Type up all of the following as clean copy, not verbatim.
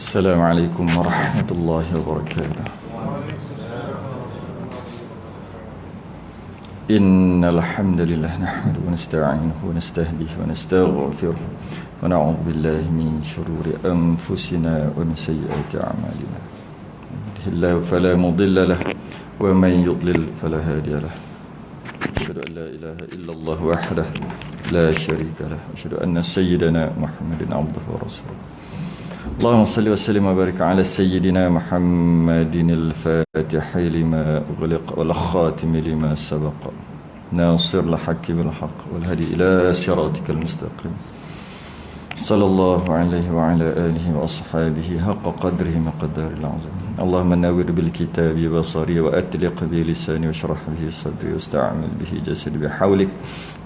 Assalamualaikum warahmatullahi wabarakatuh. Innal hamdalillah nahmaduhu wa nasta'inuhu wa nastahdihi wa nastaghfiruh wa na'udzu billahi min shururi anfusina wa min sayyiati a'malina. Yahdihillahu fala mudilla lahu wa man yudlil fala hadiya lahu. Asyhadu an la ilaha illallah wahdahu la syarika lahu wa asyhadu anna sayyidana Muhammadan abduhu wa rasuluh. Allahumma salli wa sallim wa barik ala sayyidina Muhammadin al-Fatihi lima ughliqa wal khatimi lima sabaqa nasir al-haqqi bil haqq wal hadi ila siratikal mustaqim sallallahu alaihi wa ala alihi wa ashabihi haqqa qadrihi miqdaril azim. Allahumma nawwir bil kitabi basari wa atliq bi lisani wa shrah bihi sadri wasta'mil bihi jasadi bihawlik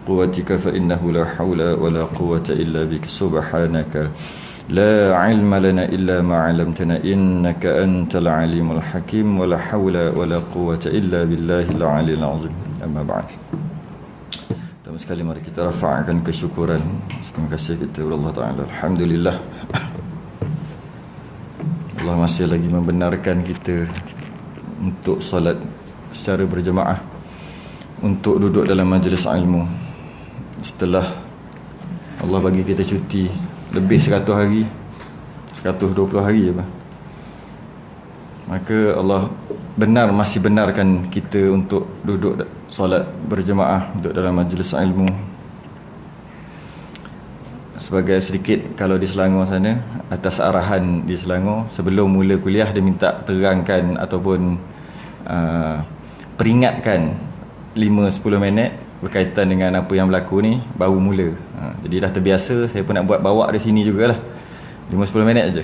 quwwatika fa innahu la hawla wa la quwwata illa bik subhanaka لا علم لنا إلا ما علمتنا إنك أنت العليم الحكيم ولا حول ولا قوة إلا بالله العلي العظيم. أما بعد. Pertama sekali mari kita rafa'kan kesyukuran. Terima kasih kita kepada Allah Ta'ala. Alhamdulillah, Allah masih lagi membenarkan kita untuk salat secara berjemaah, untuk duduk dalam majlis ilmu setelah Allah bagi kita cuti lebih 100 hari, 120 hari apa. Maka Allah masih benarkan kita untuk duduk solat berjemaah, duduk dalam majlis ilmu. Sebagai sedikit, kalau di Selangor sana, atas arahan di Selangor, sebelum mula kuliah dia minta terangkan ataupun peringatkan 5-10 minit berkaitan dengan apa yang berlaku ni, baru mula. Jadi dah terbiasa, saya pun nak bawa di sini jugalah, 5-10 minit aja.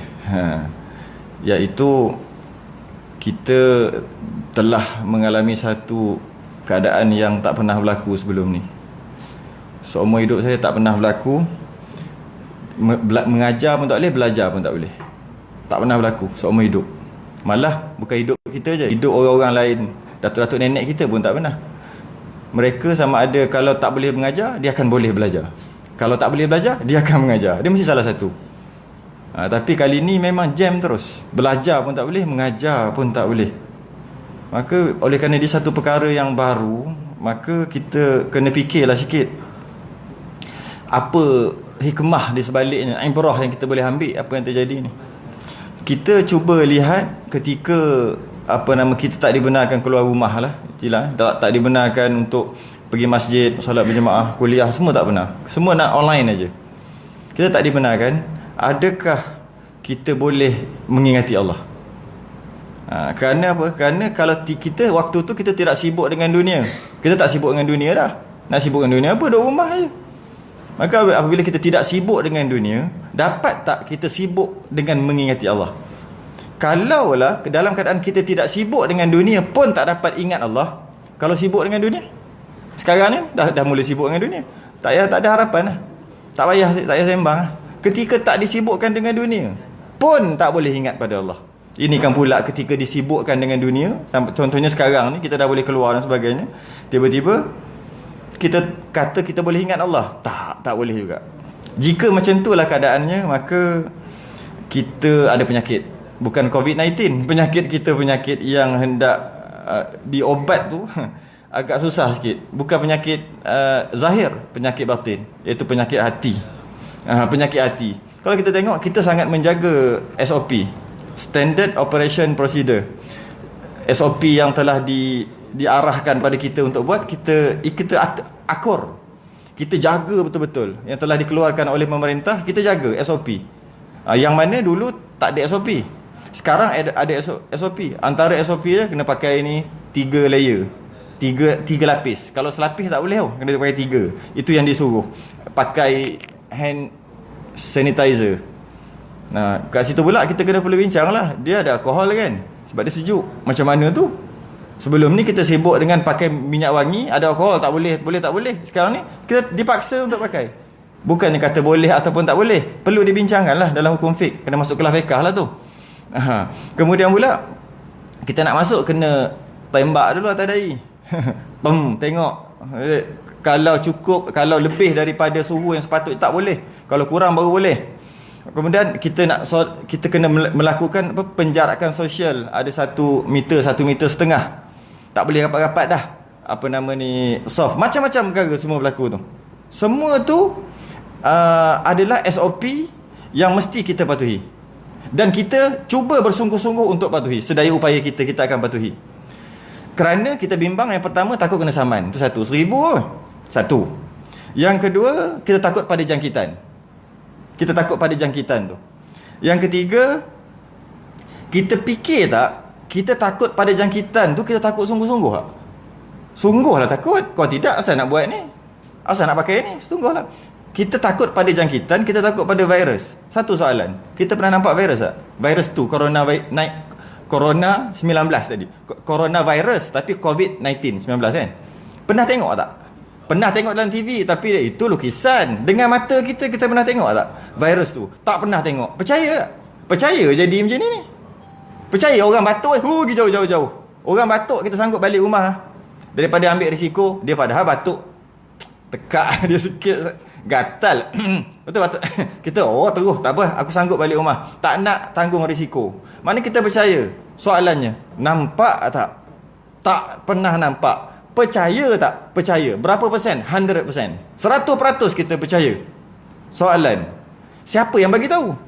Iaitu kita telah mengalami satu keadaan yang tak pernah berlaku sebelum ni. Seumur hidup saya tak pernah berlaku. Mengajar pun tak boleh, belajar pun tak boleh. Tak pernah berlaku seumur hidup. Malah bukan hidup kita je, hidup orang-orang lain, datuk-datuk nenek kita pun tak pernah. Mereka sama ada kalau tak boleh mengajar, dia akan boleh belajar. Kalau tak boleh belajar, dia akan mengajar. Dia mesti salah satu. Tapi kali ni memang jam terus. Belajar pun tak boleh, mengajar pun tak boleh. Maka oleh kerana dia satu perkara yang baru, maka kita kena fikirlah sikit, apa hikmah di sebaliknya, ibrah yang kita boleh ambil apa yang terjadi ni. Kita cuba lihat ketika kita tak dibenarkan keluar rumah lah, tak dibenarkan untuk pergi masjid, solat berjemaah, kuliah, semua tak pernah. Semua nak online aja. Kita tak dibenarkan. Adakah kita boleh mengingati Allah? Kerana apa? Kerana kalau kita waktu tu kita tidak sibuk dengan dunia. Kita tak sibuk dengan dunia dah. Nak sibuk dengan dunia apa? Duduk rumah aja. Maka apabila kita tidak sibuk dengan dunia, dapat tak kita sibuk dengan mengingati Allah? Kalaulah dalam keadaan kita tidak sibuk dengan dunia pun tak dapat ingat Allah, kalau sibuk dengan dunia sekarang ni dah mula sibuk dengan dunia, tak ada harapan lah. Tak payah sembang lah. Ketika tak disibukkan dengan dunia pun tak boleh ingat pada Allah. Ini kan pula ketika disibukkan dengan dunia, contohnya sekarang ni kita dah boleh keluar dan sebagainya, tiba-tiba kita kata kita boleh ingat Allah, tak boleh juga. Jika macam itulah keadaannya, maka kita ada penyakit. Bukan COVID-19, penyakit kita penyakit yang hendak diobat tu agak susah sikit. Bukan penyakit zahir, penyakit batin, iaitu penyakit hati. Penyakit hati. Kalau kita tengok, kita sangat menjaga SOP, Standard Operation Procedure, SOP yang telah diarahkan pada kita untuk buat, kita akur, kita jaga betul-betul. Yang telah dikeluarkan oleh pemerintah, kita jaga SOP. Yang mana dulu tak ada SOP. Sekarang ada SOP. Antara SOP dia kena pakai ni 3 layer, 3 lapis. Kalau selapis tak boleh tau, kena pakai 3. Itu yang disuruh. Pakai hand sanitizer. Kat situ pula kita kena perlu bincang lah, dia ada alkohol kan, sebab dia sejuk. Macam mana tu? Sebelum ni kita sibuk dengan pakai minyak wangi, ada alkohol, tak boleh. Sekarang ni kita dipaksa untuk pakai. Bukannya kata boleh ataupun tak boleh, perlu dibincangkan lah dalam hukum fiqh. Kena masuk kelas fiqh lah tu. Kemudian pula kita nak masuk, kena tembak dulu atas dahi. Tengok kalau cukup, kalau lebih daripada suhu yang sepatutnya tak boleh, kalau kurang baru boleh. Kemudian kita kena melakukan penjarakan sosial. Ada 1 meter, 1,5 meter. Tak boleh rapat-rapat dah. Apa nama ni, soft. Macam-macam perkara semua berlaku tu. Semua tu adalah SOP yang mesti kita patuhi. Dan kita cuba bersungguh-sungguh untuk patuhi. Sedaya upaya kita akan patuhi. Kerana kita bimbang, yang pertama takut kena saman. Itu satu. 1,000 satu. Yang kedua, kita takut pada jangkitan. Kita takut pada jangkitan tu. Yang ketiga, kita fikir tak, kita takut pada jangkitan tu, kita takut sungguh-sungguh tak? Sungguhlah takut. Kau tidak, asal nak buat ni? Asal nak pakai ni? Sungguhlah. Kita takut pada jangkitan, kita takut pada virus. Satu soalan. Kita pernah nampak virus tak? Virus tu, Corona 19 tadi. Coronavirus, tapi COVID-19 19 kan? Pernah tengok tak? Pernah tengok dalam TV, tapi itu lukisan. Dengan mata kita pernah tengok tak virus tu? Tak pernah tengok. Percaya tak? Percaya jadi macam ni. Percaya orang batuk pergi jauh-jauh. Orang batuk kita sanggup balik rumah. Daripada ambil risiko, dia padahal batuk tekak dia sikit, gatal. Betul batuk. Kita terus tak apa, aku sanggup balik rumah. Tak nak tanggung risiko. Mana kita percaya? Soalannya, nampak tak? Tak pernah nampak. Percaya tak? Percaya. Berapa persen? 100%. 100% kita percaya. Soalan, siapa yang bagi tahu?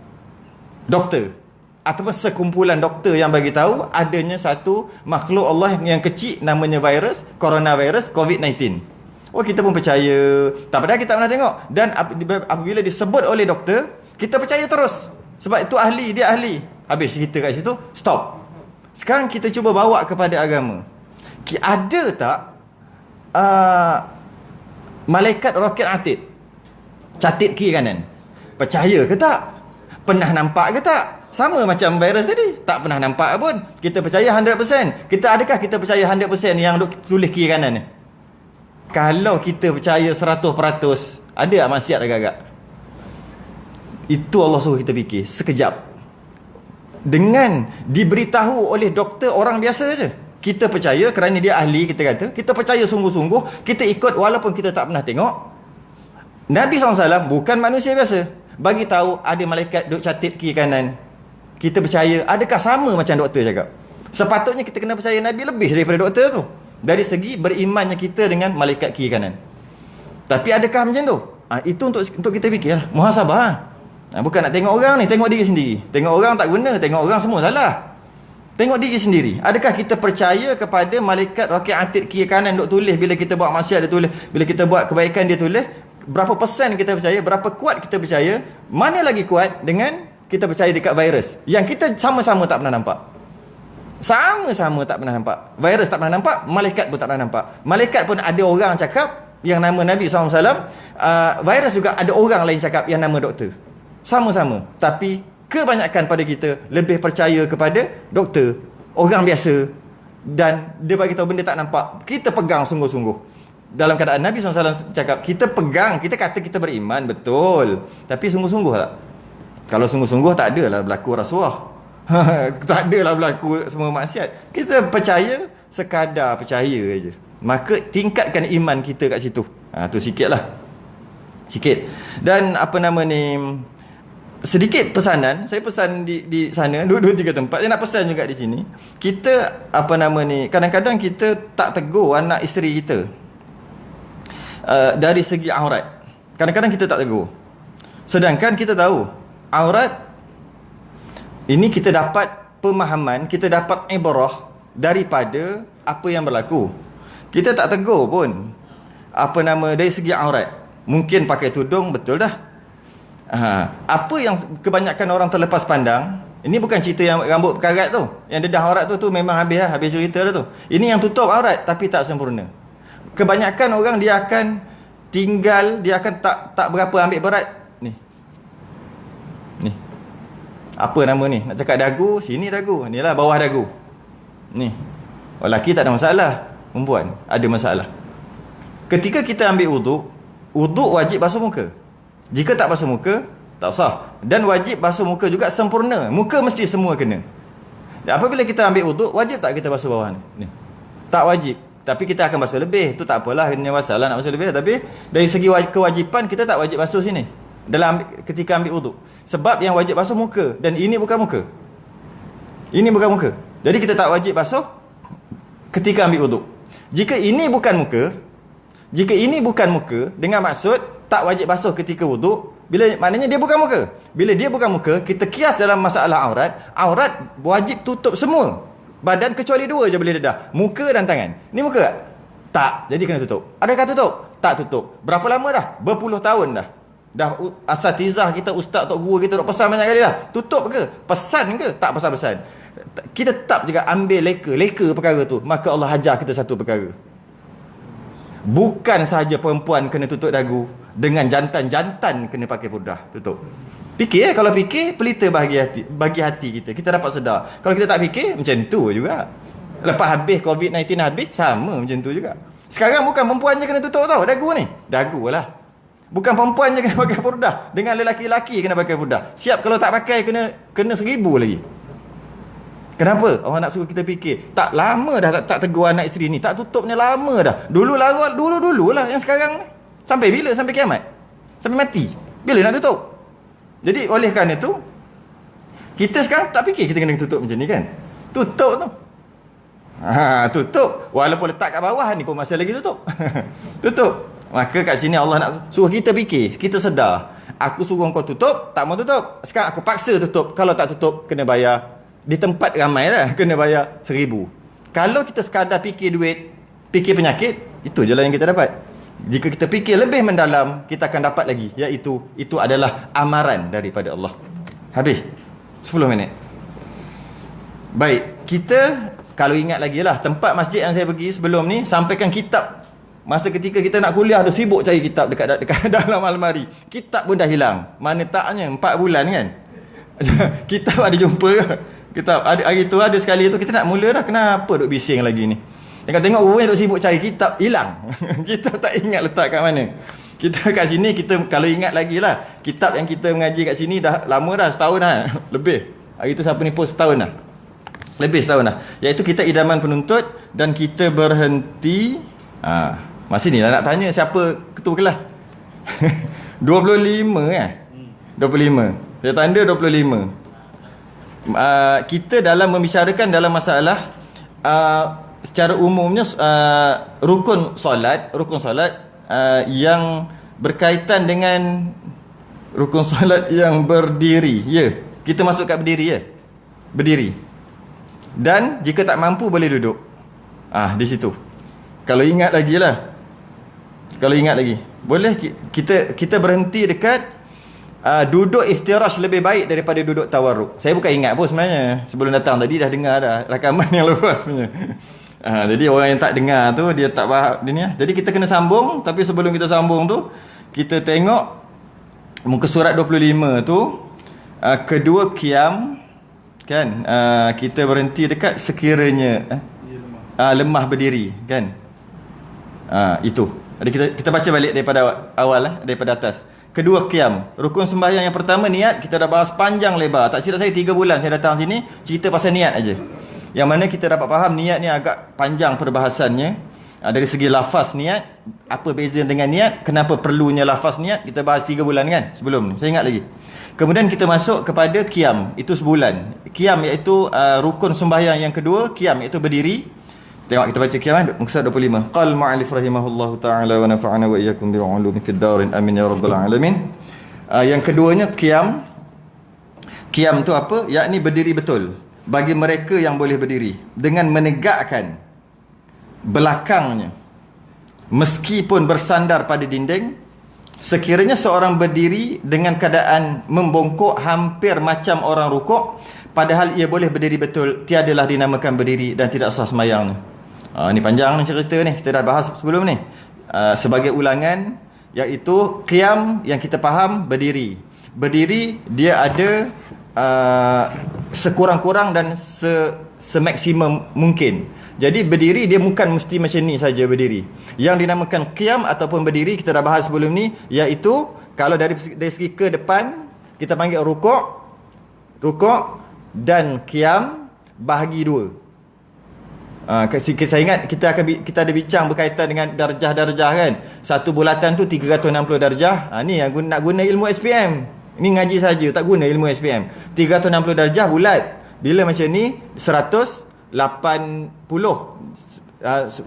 Doktor ataupun sekumpulan doktor yang bagi tahu adanya satu makhluk Allah yang kecil namanya virus, coronavirus, COVID-19. Oh, kita pun percaya. Tak padahal kita pernah tengok. Dan apabila disebut oleh doktor, kita percaya terus. Sebab itu ahli, dia ahli. Habis cerita kat situ, stop. Sekarang kita cuba bawa kepada agama. Ada tak malaikat roket atid catit kiri kanan? Percaya ke tak? Pernah nampak ke tak? Sama macam virus tadi, tak pernah nampak pun. Kita percaya 100%. Adakah kita percaya 100% yang tulis kiri kanan ni? Kalau kita percaya 100%, ada tak maksiat agak-agak? Itu Allah suruh kita fikir sekejap. Dengan diberitahu oleh doktor orang biasa je, kita percaya kerana dia ahli, kita percaya sungguh-sungguh, kita ikut walaupun kita tak pernah tengok. Nabi SAW bukan manusia biasa, bagi tahu ada malaikat duk catit kiri kanan. Kita percaya. Adakah sama macam doktor cakap? Sepatutnya kita kena percaya Nabi lebih daripada doktor tu, dari segi berimannya kita dengan malaikat kiri kanan. Tapi adakah macam tu? Itu untuk kita fikir, muhasabah. Bukan nak tengok orang ni, tengok diri sendiri. Tengok orang tak guna, tengok orang semua salah. Tengok diri sendiri. Adakah kita percaya kepada malaikat roket atid kiri kanan duk tulis bila kita buat maksiat dia tulis, bila kita buat kebaikan dia tulis? Berapa persen kita percaya? Berapa kuat kita percaya? Mana lagi kuat dengan kita percaya dekat virus yang kita sama-sama tak pernah nampak? Sama-sama tak pernah nampak. Virus tak pernah nampak, malaikat pun tak pernah nampak. Malaikat pun ada orang cakap yang nama Nabi SAW, virus juga ada orang lain cakap yang nama doktor. Sama-sama. Tapi kebanyakan pada kita lebih percaya kepada doktor, orang biasa, dan dia bagi tahu benda tak nampak, kita pegang sungguh-sungguh. Dalam keadaan Nabi SAW cakap, kita pegang, kita kata kita beriman, betul, tapi sungguh-sungguh tak? Kalau sungguh-sungguh tak adalah berlaku rasuah. Tak adalah berlaku semua maksiat. Kita percaya sekadar percaya aja. Maka tingkatkan iman kita kat situ. Tu sikitlah. Sikit. Dan apa nama ni, sedikit pesanan. Saya pesan di sana 2-3 tempat. Saya nak pesan juga di sini. Kita apa nama ni, kadang-kadang kita tak tegur anak isteri kita dari segi aurat. Kadang-kadang kita tak tegur. Sedangkan kita tahu aurat ini, kita dapat pemahaman, kita dapat ibrah daripada apa yang berlaku. Kita tak tegur pun apa nama dari segi aurat. Mungkin pakai tudung, betul dah. Apa yang kebanyakan orang terlepas pandang, ini bukan cerita yang rambut berkarat tu, yang dedah aurat tu memang habis cerita dah tu. Ini yang tutup aurat tapi tak sempurna. Kebanyakan orang dia akan tinggal, dia akan tak berapa ambil berat ni. Apa nama ni? Nak cakap dagu, sini dagu, inilah bawah dagu. Ni. Lelaki tak ada masalah, perempuan ada masalah. Ketika kita ambil wuduk wajib basuh muka. Jika tak basuh muka, tak sah. Dan wajib basuh muka juga sempurna. Muka mesti semua kena. Apabila kita ambil wuduk, wajib tak kita basuh bawah ni? Tak wajib. Tapi kita akan basuh lebih. Itu tak apalah, ini masalah nak basuh lebih. Tapi dari segi kewajipan, kita tak wajib basuh sini ketika ambil wuduk. Sebab yang wajib basuh muka, dan ini bukan muka. Ini bukan muka. Jadi kita tak wajib basuh ketika ambil wuduk. Jika ini bukan muka, dengan maksud tak wajib basuh ketika wuduk, bila maknanya dia bukan muka. Bila dia bukan muka, kita kias dalam masalah aurat wajib tutup semua badan kecuali dua je boleh dedah, muka dan tangan. Ni muka tak? Tak, jadi kena tutup. Adakah tutup? Tak tutup. Berapa lama dah? Berpuluh tahun dah. Dah asatizah kita, ustaz, tok guru kita dah pesan banyak kali dah. Tutup ke? Pesan ke? Tak pesan-pesan. Kita tetap juga ambil leka perkara tu, maka Allah ajar kita satu perkara. Bukan sahaja perempuan kena tutup dagu, dengan jantan kena pakai purdah tutup. Fikir kalau fikir pelita bagi hati kita dapat sedar. Kalau kita tak fikir, macam tu juga. Lepas habis COVID-19 habis, sama macam tu juga. Sekarang bukan perempuan je kena tutup tau dagu ni. Dagu lah. Bukan perempuan je kena pakai purdah, dengan lelaki-lelaki kena pakai purdah. Siap kalau tak pakai kena 1000 lagi. Kenapa? Orang nak suruh kita fikir. Tak lama dah tak tegur anak isteri ni. Tak tutup ni lama dah. Dulu lah yang sekarang ni. Sampai bila? Sampai kiamat? Sampai mati? Bila nak tutup? Jadi oleh kerana tu, kita sekarang tak fikir kita kena tutup macam ni kan? Tutup tu. Tutup. Walaupun letak kat bawah ni pun masih lagi tutup. Tutup. Maka kat sini Allah nak suruh kita fikir. Kita sedar. Aku suruh kau tutup, tak mau tutup. Sekarang aku paksa tutup. Kalau tak tutup, kena bayar. Di tempat ramai lah, kena bayar 1000. Kalau kita sekadar fikir duit, fikir penyakit, itu je lah yang kita dapat. Jika kita fikir lebih mendalam, kita akan dapat lagi, iaitu itu adalah amaran daripada Allah. Habis 10 minit. Baik, kita kalau ingat lagi lah, tempat masjid yang saya pergi sebelum ni sampaikan kitab. Masa ketika kita nak kuliah, ada sibuk cari kitab dekat dalam almari. Kitab pun dah hilang. Mana taknya 4 bulan kan. Kitab ada jumpa ke? Kitab hari tu ada sekali tu kita nak mula dah, kenapa duk bising lagi ni. Tengok orang duk sibuk cari kitab, hilang. Kita tak ingat letak kat mana. Kita kat sini, kita kalau ingat lagi lah, kitab yang kita mengaji kat sini dah lama dah, setahun dah lebih. Hari tu siapa ni post setahun dah, lebih setahun dah, iaitu kita idaman penuntut. Dan kita berhenti masih ni lah nak tanya siapa ketua kelas. 25 kan? 25. Saya tanda 25. Kita dalam membicarakan dalam masalah secara umumnya rukun solat yang berkaitan dengan rukun solat yang berdiri. Ya, kita masuk kat berdiri berdiri. Dan jika tak mampu boleh duduk. Di situ. Kalau ingat lagi lah. Boleh kita berhenti dekat duduk istirahat lebih baik daripada duduk tawarruk. Saya bukan ingat pun sebenarnya. Sebelum datang tadi dah dengar dah rakaman yang lepas sebenarnya. Jadi orang yang tak dengar tu, dia tak faham dia ni. Jadi kita kena sambung. Tapi sebelum kita sambung tu, kita tengok muka surat 25 tu, kedua qiyam kan, kita berhenti dekat sekiranya lemah berdiri kan. Itu. Jadi kita baca balik daripada awal daripada atas. Kedua qiyam, rukun sembahyang yang pertama niat, kita dah bahas panjang lebar. Tak silap saya 3 bulan saya datang sini cerita pasal niat aja. Yang mana kita dapat faham niat ni agak panjang perbahasannya. Dari segi lafaz niat, apa beza dengan niat, kenapa perlunya lafaz niat, kita bahas 3 bulan kan sebelum ni. Saya ingat lagi. Kemudian kita masuk kepada qiyam, itu sebulan. Qiyam iaitu rukun sembahyang yang kedua, qiyam iaitu berdiri. Tengok kita baca qiyam muka surat 25. Qal ma'alif rahimahullahu ta'ala wa nafa'ana wa iyyakum bi ulumi fid darin amin ya rabbal alamin. Yang keduanya qiyam. Qiyam tu apa? Yakni berdiri betul. Bagi mereka yang boleh berdiri dengan menegakkan belakangnya meskipun bersandar pada dinding. Sekiranya seorang berdiri dengan keadaan membongkok hampir macam orang rukuk, padahal ia boleh berdiri betul, tiadalah dinamakan berdiri dan tidak sah sembahyang. Ni panjang ni cerita ni, kita dah bahas sebelum ni. Sebagai ulangan, iaitu qiyam yang kita faham berdiri. Berdiri dia ada sekurang-kurang dan semaksimum mungkin. Jadi berdiri dia bukan mesti macam ni saja berdiri. Yang dinamakan qiyam ataupun berdiri kita dah bahas sebelum ni, iaitu kalau dari segi ke depan kita panggil rukuk dan qiyam bahagi 2. Saya ingat kita ada bincang berkaitan dengan darjah-darjah kan. Satu bulatan tu 360 darjah. Ni yang nak guna ilmu SPM. Ini ngaji saja, tak guna ilmu SPM. 360 darjah bulat. Bila macam ni 180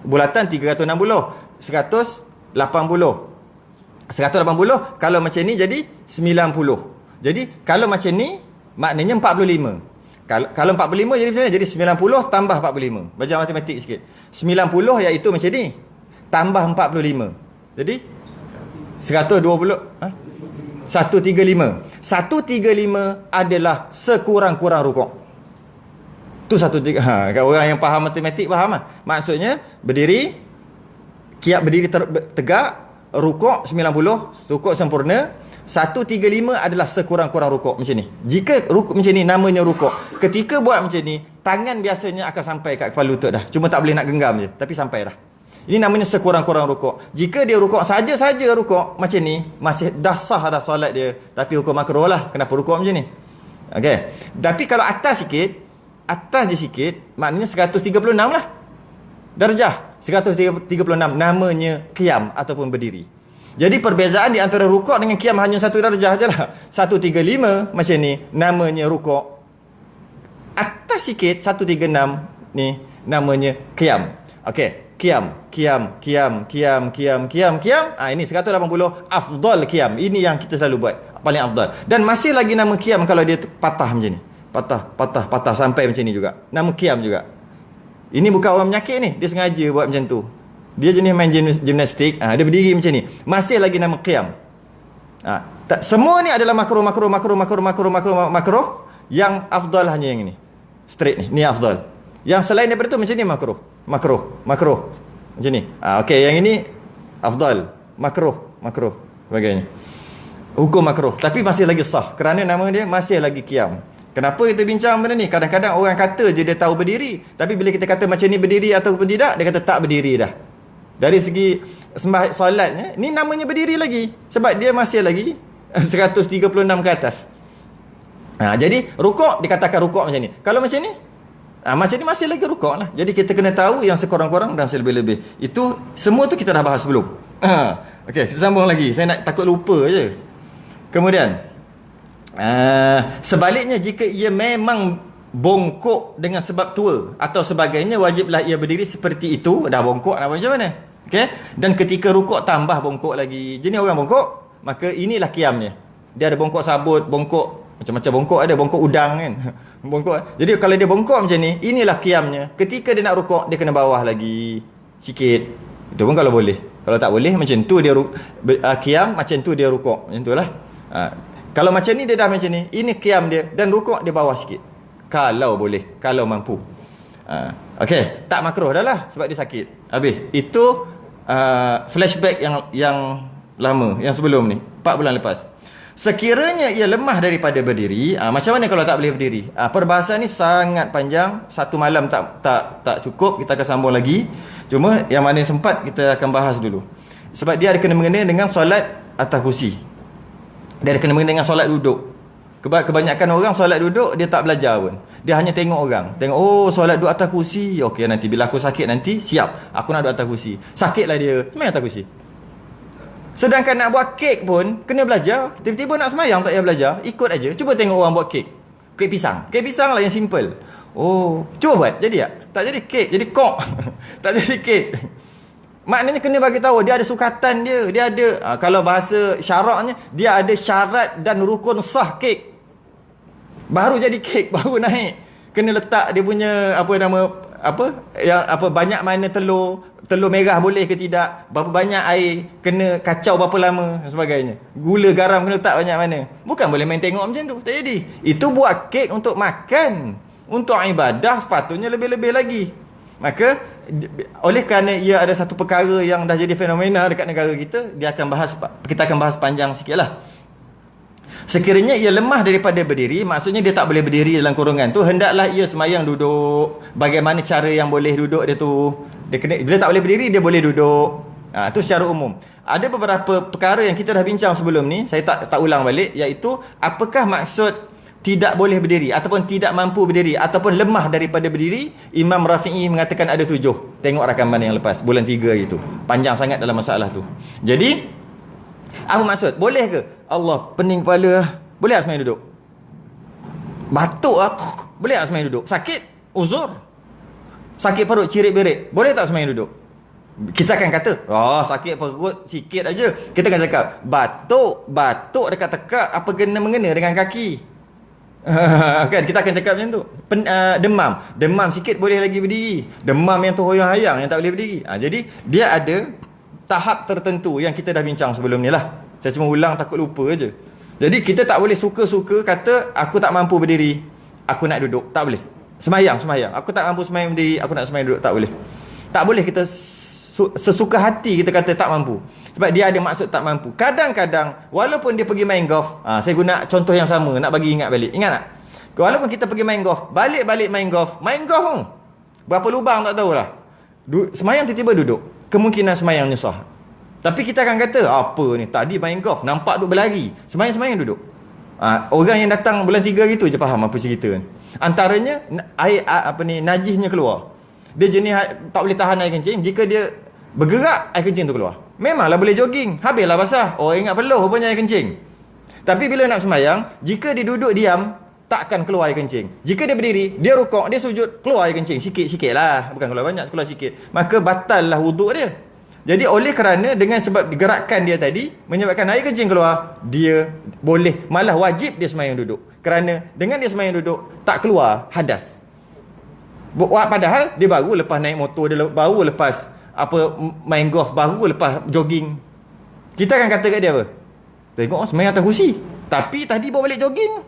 bulatan 360 180 kalau macam ni jadi 90. Jadi kalau macam ni maknanya 45. Kalau 45 jadi macam ni, jadi 90 tambah 45. Belajar matematik sikit. 90 iaitu macam ni tambah 45. Jadi 135. 135 adalah sekurang-kurang rukuk. Tu 135. Kalau orang yang faham matematik faham lah. Maksudnya berdiri, berdiri tegak, rukuk 90, rukuk sempurna. 135 adalah sekurang-kurang rukuk macam ni. Jika rukuk macam ni namanya rukuk. Ketika buat macam ni, tangan biasanya akan sampai kat kepala lutut dah. Cuma tak boleh nak genggam je, tapi sampai dah. Ini namanya sekurang-kurang rukuk. Jika dia rukuk saja-saja rukuk macam ni, masih dah sah dah solat dia, tapi hukum makruh lah. Kenapa rukuk macam ni? Okey. Tapi kalau atas sikit, atas je sikit, maknanya 136 lah darjah. 136 namanya qiyam ataupun berdiri. Jadi perbezaan di antara rukuk dengan qiyam hanya satu darjah je lah. 135 macam ni namanya rukuk. Atas sikit 136 ni namanya qiyam. Okey. Qiyam. Ini 180 afdal qiyam. Ini yang kita selalu buat, paling afdal. Dan masih lagi nama qiyam kalau dia patah macam ni. Patah sampai macam ni juga. Nama qiyam juga. Ini bukan orang menyakit ni, dia sengaja buat macam tu. Dia jenis main gimnastik, dia berdiri macam ni. Masih lagi nama qiyam. Semua ni adalah makruh. Yang afdal hanya yang ni. Straight ni afdal. Yang selain daripada tu macam ni makruh. Macam ni. Okey, yang ini afdal, makruh sebagainya. Hukum makruh, tapi masih lagi sah kerana nama dia masih lagi qiyam. Kenapa kita bincang benda ni? Kadang-kadang orang kata je dia tahu berdiri, tapi bila kita kata macam ni berdiri ataupun tidak, dia kata tak berdiri dah. Dari segi solatnya, ni namanya berdiri lagi sebab dia masih lagi 136 ke atas. Jadi rukuk dikatakan rukuk macam ni. Kalau macam ni, macam ni masih lagi rukuk lah. Jadi kita kena tahu yang sekurang-kurang dan selebih-lebih. Itu semua tu kita dah bahas sebelum. Okey, kita sambung lagi. Saya nak takut lupa je. Kemudian sebaliknya, jika ia memang bongkok dengan sebab tua atau sebagainya, wajiblah ia berdiri seperti itu. Dah bongkok nak macam mana? Okey. Dan ketika rukuk tambah bongkok lagi. Jenis orang bongkok, maka inilah qiyamnya. Dia ada bongkok sabut, bongkok macam-macam bongkok, ada bongkok udang kan. Bongkok. Jadi kalau dia bongkok macam ni, inilah qiyamnya. Ketika dia nak rukuk, dia kena bawah lagi sikit. Itu pun kalau boleh. Kalau tak boleh, macam tu dia qiyam, macam tu dia rukuk. Macam tu lah. Kalau macam ni dia dah macam ni, ini qiyam dia, dan rukuk dia bawah sikit. Kalau boleh, kalau mampu. Okey, tak makruh dah lah sebab dia sakit. Habis. Itu flashback yang lama, yang sebelum ni, 4 bulan lepas. Sekiranya ia lemah daripada berdiri, macam mana kalau tak boleh berdiri? Perbahasan ni sangat panjang, satu malam tak cukup, kita akan sambung lagi. Cuma yang mana sempat kita akan bahas dulu. Sebab dia ada kena-mengena dengan solat atas kursi. Dia ada kena-mengena dengan solat duduk. Kebanyakan orang solat duduk dia tak belajar pun. Dia hanya tengok orang. Tengok, solat duduk atas kursi. Okey, nanti bila aku sakit nanti, siap. Aku nak duduk atas kursi. Sakitlah dia, semayang atas kursi. Sedangkan nak buat kek pun kena belajar. Tiba-tiba nak semayang tak payah belajar, ikut aja. Cuba tengok orang buat kek. Kek pisang. Kek pisang lah yang simple. Cuba buat, jadi tak? Tak jadi kek, jadi kok. Tak jadi kek. Maknanya kena bagi tahu dia ada sukatan dia, dia ada kalau bahasa syaraknya, dia ada syarat dan rukun sah kek. Baru jadi kek, baru naik. Kena letak dia punya banyak mana telur merah boleh ke tidak, berapa banyak air, kena kacau berapa lama dan sebagainya. Gula garam kena letak banyak mana. Bukan boleh main tengok macam tu, tak jadi. Itu buat kek untuk makan, untuk ibadah sepatutnya lebih-lebih lagi. Maka oleh kerana ia ada satu perkara yang dah jadi fenomena dekat negara kita, kita akan bahas panjang sikitlah. Sekiranya ia lemah daripada berdiri, maksudnya dia tak boleh berdiri dalam kurungan tu, hendaklah ia semayang duduk. Bagaimana cara yang boleh duduk dia tu? Bila tak boleh berdiri, dia boleh duduk. Itu secara umum. Ada beberapa perkara yang kita dah bincang sebelum ni, saya tak ulang balik, iaitu apakah maksud tidak boleh berdiri ataupun tidak mampu berdiri ataupun lemah daripada berdiri. Imam Rafi'i mengatakan ada 7. Tengok rakaman yang lepas, bulan 3 itu. Panjang sangat dalam masalah tu. Jadi apa maksud? Boleh ke? Allah, pening kepala, Boleh tak semayang duduk? Batuk lah, boleh tak semayang duduk? Sakit? Uzur. Sakit perut, cirit-berit, boleh tak semayang duduk? Kita akan kata, sakit perut sikit aja. Kita akan cakap, batuk dekat tekak, apa kena-mengena dengan kaki? Kan kita akan cakap macam tu. Demam sikit boleh lagi berdiri. Demam yang terhoyang-hayang yang tak boleh berdiri. Jadi dia ada tahap tertentu yang kita dah bincang sebelum ni lah. Saya cuma ulang takut lupa je. Jadi kita tak boleh suka-suka kata aku tak mampu berdiri, aku nak duduk. Tak boleh. Semayang. Aku tak mampu semayang berdiri, aku nak semayang duduk. Tak boleh. Tak boleh kita sesuka hati kita kata tak mampu. Sebab dia ada maksud tak mampu. Kadang-kadang walaupun dia pergi main golf, saya guna contoh yang sama nak bagi ingat balik. Ingat tak? Walaupun kita pergi main golf, balik-balik main golf tu. Berapa lubang tak tahulah. Semayang tiba-tiba duduk. Kemungkinan semayangnya sah. Tapi kita akan kata, apa ni? Tadi main golf, nampak duk berlari. Semayang duduk. Orang yang datang bulan 3 gitu je faham apa cerita kan. Antaranya air najisnya keluar. Dia jenis tak boleh tahan air kencing. Jika dia bergerak, air kencing tu keluar. Memanglah boleh jogging, habislah basah. Ingat peluh rupanya air kencing. Tapi bila nak semayang, jika dia duduk diam, takkan keluar air kencing. Jika dia berdiri, dia rukuk, dia sujud, keluar air kencing. Sikit-sikit lah. Bukan keluar banyak, keluar sikit. Maka batal lah wuduk dia. Jadi oleh kerana dengan sebab gerakan dia tadi menyebabkan air kencing keluar, dia boleh, malah wajib dia semayang duduk. Kerana dengan dia semayang duduk, tak keluar hadas. Padahal dia baru lepas naik motor, dia baru lepas main golf, baru lepas jogging. Kita akan kata kat dia apa? Tengok semayang atas kursi, tapi tadi bawa balik jogging.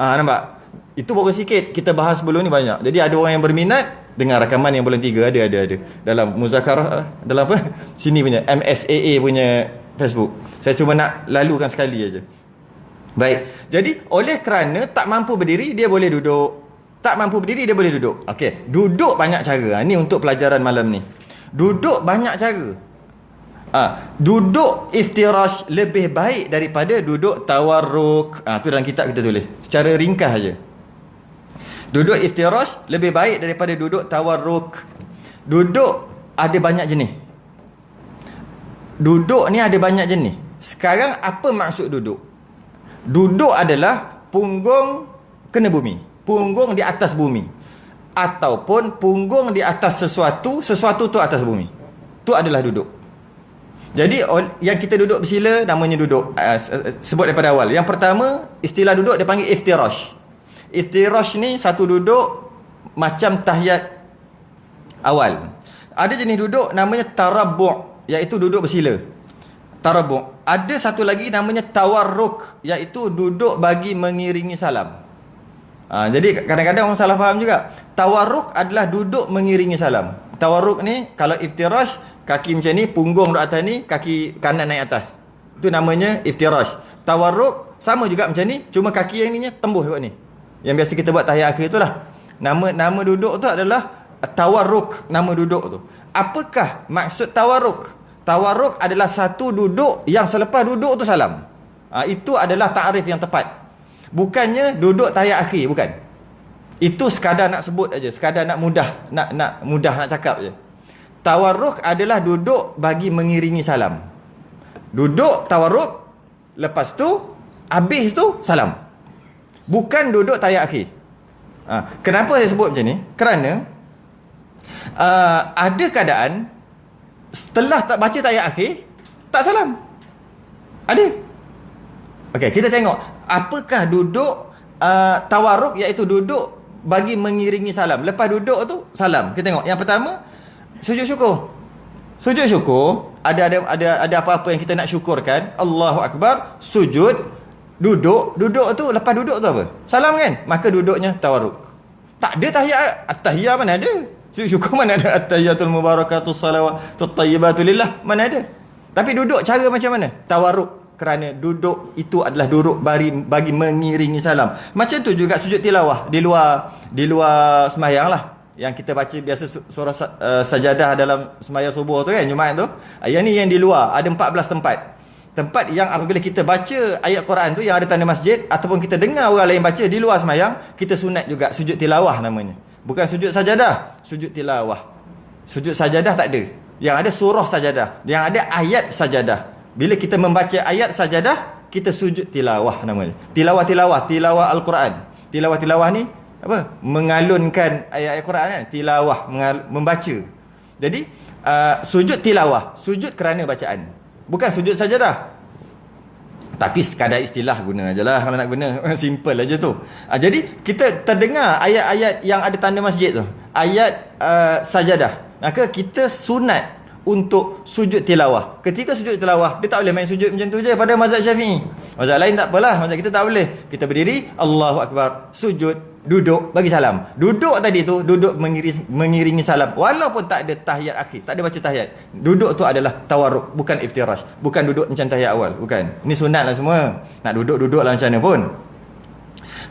Nampak? Itu baru sikit. Kita bahas sebelum ni banyak. Jadi ada orang yang berminat dengan rakaman yang bulan 3 ada dalam muzakarah, dalam apa? Sini punya MSAA punya Facebook. Saya cuma nak lalukan sekali aja. Baik. Jadi oleh kerana tak mampu berdiri, dia boleh duduk. Tak mampu berdiri, dia boleh duduk. Okey, duduk banyak cara. Ni untuk pelajaran malam ni. Duduk banyak cara. Duduk iftirash lebih baik daripada duduk tawarruk. Tu dalam kitab kita tulis. Secara ringkas aja. Duduk iftirash lebih baik daripada duduk tawarruk. Duduk ada banyak jenis. Duduk ni ada banyak jenis. Sekarang apa maksud duduk? Duduk adalah punggung kena bumi, punggung di atas bumi, ataupun punggung di atas sesuatu tu atas bumi. Tu adalah duduk. Jadi yang kita duduk bersila namanya duduk. Sebut daripada awal. Yang pertama, istilah duduk dia panggil iftirash. Iftirash ni satu duduk macam tahiyat awal. Ada jenis duduk namanya tarabbu', iaitu duduk bersila. Tarabbu'. Ada satu lagi namanya tawarruk, iaitu duduk bagi mengiringi salam. Jadi kadang-kadang orang salah faham juga. Tawarruk adalah duduk mengiringi salam. Tawarruk ni kalau iftirash, kaki macam ni, punggung duduk atas ni, kaki kanan naik atas. Itu namanya iftirash. Tawarruk sama juga macam ni, cuma kaki yang ni tembus kot ni. Yang biasa kita buat tahiyat akhir itulah. Nama duduk tu adalah tawarruk, nama duduk tu. Apakah maksud tawarruk? Tawarruk adalah satu duduk yang selepas duduk tu salam. Itu adalah ta'rif yang tepat. Bukannya duduk tahiyat akhir, bukan. Itu sekadar nak sebut aja, sekadar nak mudah nak cakap je. Tawarruk adalah duduk bagi mengiringi salam. Duduk tawarruk, lepas tu habis tu salam. Bukan duduk tahiyat akhir. Kenapa saya sebut macam ni? Kerana ada keadaan setelah tak baca tahiyat akhir tak salam. Ada. Okey, kita tengok apakah duduk tawarruk, iaitu duduk bagi mengiringi salam. Lepas duduk tu salam. Kita tengok yang pertama, sujud syukur. Sujud syukur ada apa-apa yang kita nak syukurkan. Allahu akbar, sujud. Duduk tu, lepas duduk tu apa? Salam kan? Maka duduknya tawarruk. Tak ada tahiyat. At-tahiyat mana ada? Syukur mana ada? At-tahiyatul mubarakatus salawatut thayyibatu lillah, mana ada? Tapi duduk cara macam mana? Tawarruk. Kerana duduk itu adalah duduk bagi mengiringi salam. Macam tu juga sujud tilawah di luar sembahyang lah. Yang kita baca biasa surah sajadah dalam sembahyang subuh tu kan, Jumaat tu. Yang ni yang di luar, ada 14 tempat. Tempat yang apabila kita baca ayat Quran tu yang ada tanda masjid, ataupun kita dengar orang lain baca di luar sembahyang, kita sunat juga sujud tilawah namanya. Bukan sujud sajadah, sujud tilawah. Sujud sajadah tak ada. Yang ada surah sajadah, yang ada ayat sajadah. Bila kita membaca ayat sajadah, kita sujud tilawah namanya. Tilawah Al-Quran. Tilawah ni apa? Mengalunkan ayat-ayat Quran kan? Tilawah, membaca. Jadi sujud tilawah, sujud kerana bacaan. Bukan sujud sajadah. Tapi sekadar istilah guna je lah kalau nak guna. Simple aja tu. Jadi kita terdengar ayat-ayat yang ada tanda masjid tu. Ayat sajadah. Maka kita sunat untuk sujud tilawah. Ketika sujud tilawah, dia tak boleh main sujud macam tu je pada mazhab Syafi'i. Mazhab lain tak apalah, mazhab kita tak boleh. Kita berdiri, Allahu Akbar, sujud, duduk, bagi salam. Duduk tadi tu, duduk mengiringi salam. Walaupun tak ada tahiyat akhir, tak ada baca tahiyat. Duduk tu adalah tawarruk, bukan iftirash. Bukan duduk macam tahiyat awal, bukan. Ini sunat lah semua. Nak duduk lah macam mana pun.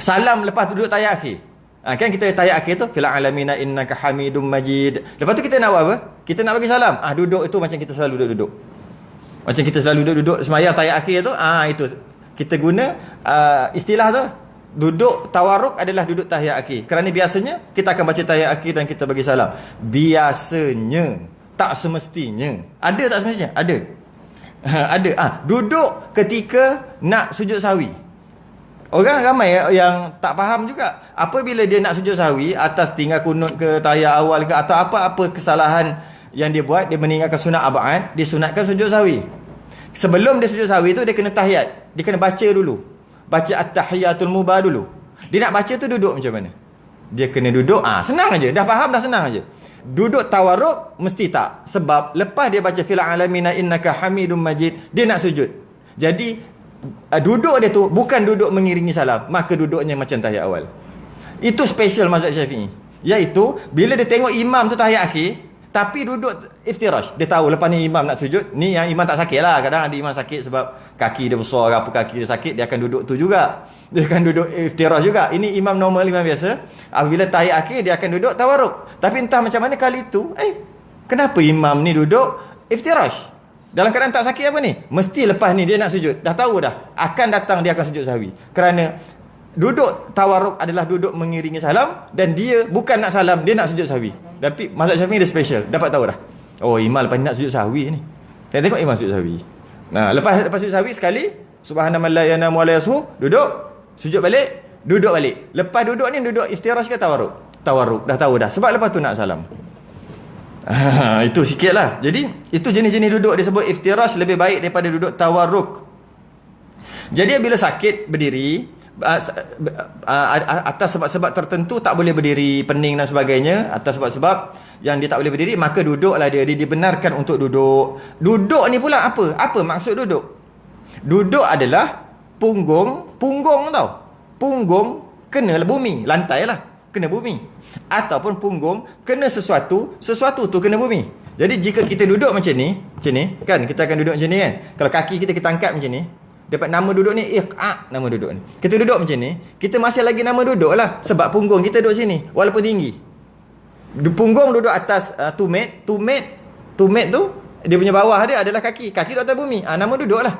Salam lepas duduk tahiyat akhir. Kan kita tahiyat akhir tu, fil alamina innaka hamidum majid. Lepas tu kita nak buat apa? Kita nak bagi salam. Duduk itu macam kita selalu duduk. Macam kita selalu duduk sembahyang tahiyat akhir tu, itu kita guna istilah tu. Duduk tawarruk adalah duduk tahiyat akhir. Kerana biasanya kita akan baca tahiyat akhir dan kita bagi salam. Biasanya, tak semestinya. Ada tak semestinya? Ada. Ada. Duduk ketika nak sujud sahwi. Orang ramai yang tak faham juga. Apabila dia nak sujud sahwi atas tinggal kunut ke tahiyat awal ke atau apa-apa kesalahan yang dia buat, dia meninggalkan sunat abad, dia sunatkan sujud sahwi. Sebelum dia sujud sahwi tu dia kena tahiyat. Dia kena baca dulu. Baca at-tahiyatul mubah dulu. Dia nak baca tu duduk macam mana? Dia kena duduk. Senang aja. Dah faham dah, senang aja. Duduk tawarruk mesti tak. Sebab lepas dia baca fil alamina innaka hamidum majid, dia nak sujud. Jadi duduk dia tu bukan duduk mengiringi salam, maka duduknya macam tahiyat awal. Itu special mazhab Syafi'i. Iaitu bila dia tengok imam tu tahiyat akhir tapi duduk iftirash, dia tahu lepas ni imam nak sujud. Ni yang imam tak sakit lah. Kadang ada imam sakit sebab kaki dia besar, apa kaki dia sakit, dia akan duduk tu juga. Dia akan duduk iftirash juga. Ini imam normal, imam biasa. Bila tahiyat akhir dia akan duduk tawarruk. Tapi entah macam mana kali tu, kenapa imam ni duduk iftirash? Dalam keadaan tak sakit apa ni? Mesti lepas ni dia nak sujud. Dah tahu dah. Akan datang dia akan sujud sahwi. Kerana duduk tawarruk adalah duduk mengiringi salam. Dan dia bukan nak salam, dia nak sujud sahwi. Tapi mazhab Syafi'i dia special. Dapat tahu dah. Oh, imam lepas ni nak sujud sahwi ni. Tengok imam sujud sahwi. Lepas sujud sahwi sekali, subhanallah la yanamu wa la yashu, duduk, sujud balik, duduk balik. Lepas duduk ni duduk istirahat ke tawarruk? Tawarruk. Dah tahu dah. Sebab lepas tu nak salam. Itu sikit lah. Jadi itu jenis-jenis duduk disebut iftirash lebih baik daripada duduk tawarruk. Jadi bila sakit berdiri atas sebab-sebab tertentu tak boleh berdiri, pening dan sebagainya, atas sebab-sebab yang dia tak boleh berdiri, maka duduklah dia dibenarkan untuk duduk. Duduk ni pula apa maksud duduk? Duduk adalah punggung tau. Punggung kena bumi, lantai lah, kena bumi. Ataupun punggung kena sesuatu tu kena bumi. Jadi jika kita duduk macam ni kan, kita akan duduk macam ni kan. Kalau kaki kita angkat macam ni, dapat nama duduk ni nama duduk ni. Kita duduk macam ni, kita masih lagi nama duduk lah. Sebab punggung kita duduk sini walaupun tinggi. Punggung duduk atas tumit tu, dia punya bawah dia adalah kaki duduk atas bumi. Nama duduk lah.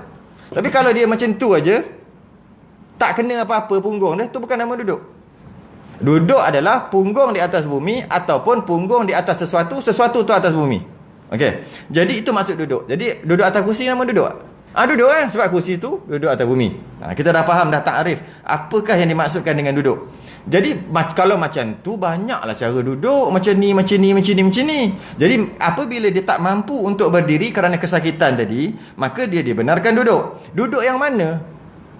Tapi kalau dia macam tu aja, tak kena apa-apa punggung dia, tu bukan nama duduk. Duduk adalah punggung di atas bumi ataupun punggung di atas sesuatu tu atas bumi. Okey. Jadi itu maksud duduk. Jadi duduk atas kursi nama duduk. Duduk kan, sebab kursi tu duduk atas bumi. Kita dah faham dah takrif apakah yang dimaksudkan dengan duduk. Jadi kalau macam tu banyaklah cara duduk, macam ni. Jadi apabila dia tak mampu untuk berdiri kerana kesakitan tadi, maka dia dibenarkan duduk. Duduk yang mana?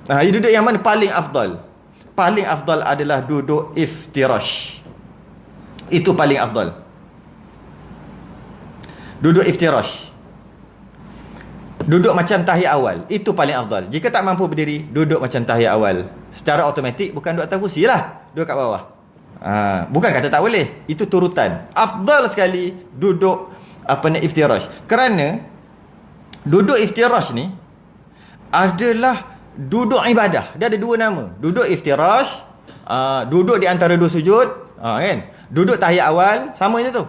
Duduk yang mana paling afdal? Paling afdal adalah duduk iftirash. Itu paling afdal. Duduk iftirash. Duduk macam tahiyat awal. Itu paling afdal. Jika tak mampu berdiri, duduk macam tahiyat awal. Secara automatik, bukan duduk atas kursi lah, duduk kat bawah. Bukan kata tak boleh. Itu turutan. Afdal sekali duduk iftirash. Kerana duduk iftirash ni adalah duduk ibadah. Dia ada dua nama. Duduk iftirash, duduk di antara dua sujud, kan? Duduk tahiyat awal, sama je tu.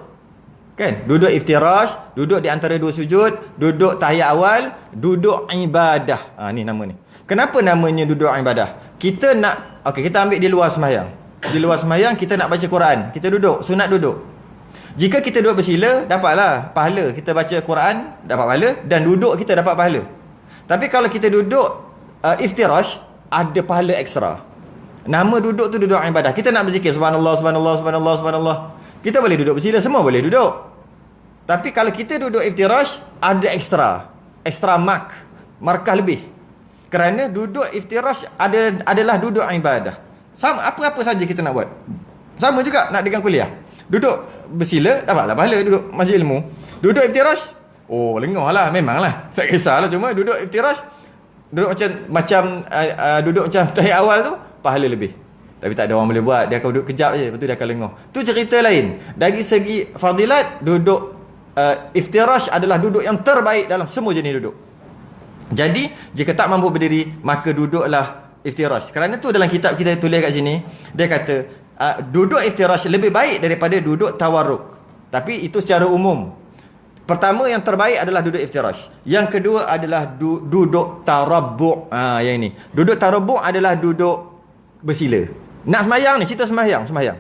Kan? Duduk iftirash, duduk di antara dua sujud, duduk tahiyat awal, duduk ibadah. Ni nama ni. Kenapa namanya duduk ibadah? Kita nak, kita ambil di luar sembahyang. Di luar sembahyang kita nak baca Quran, kita duduk, sunat duduk. Jika kita duduk bersila, dapatlah pahala. Kita baca Quran, dapat pahala, dan duduk kita dapat pahala. Tapi kalau kita duduk iftirash ada pahala ekstra. Nama duduk tu duduk ibadah. Kita nak berzikir subhanallah, subhanallah, subhanallah, subhanallah. Kita boleh duduk bersila, semua boleh duduk. Tapi kalau kita duduk iftirash, ada extra markah lebih. Kerana duduk iftirash adalah duduk ibadah. Sama apa-apa saja kita nak buat. Sama juga nak dengan kuliah. Duduk bersila, dapatlah pahala. Duduk majlis ilmu. Duduk iftirash, oh lengah lah, memanglah. Tak kisahlah, cuma duduk iftirash, duduk macam duduk macam tahiyat awal tu, pahala lebih. Tapi tak ada orang boleh buat. Dia akan duduk kejap je, lepas tu dia akan lengah. Tu cerita lain. Dari segi fadilat, duduk iftirash adalah duduk yang terbaik dalam semua jenis duduk. Jadi jika tak mampu berdiri, maka duduklah iftirash. Kerana tu dalam kitab kita tulis kat sini, dia kata duduk iftirash lebih baik daripada duduk tawarruk. Tapi itu secara umum. Pertama yang terbaik adalah duduk iftirash. Yang kedua adalah duduk tarabbu'. Yang ini. Duduk tarabbu' adalah duduk bersila. Nak sembahyang ni, cerita sembahyang.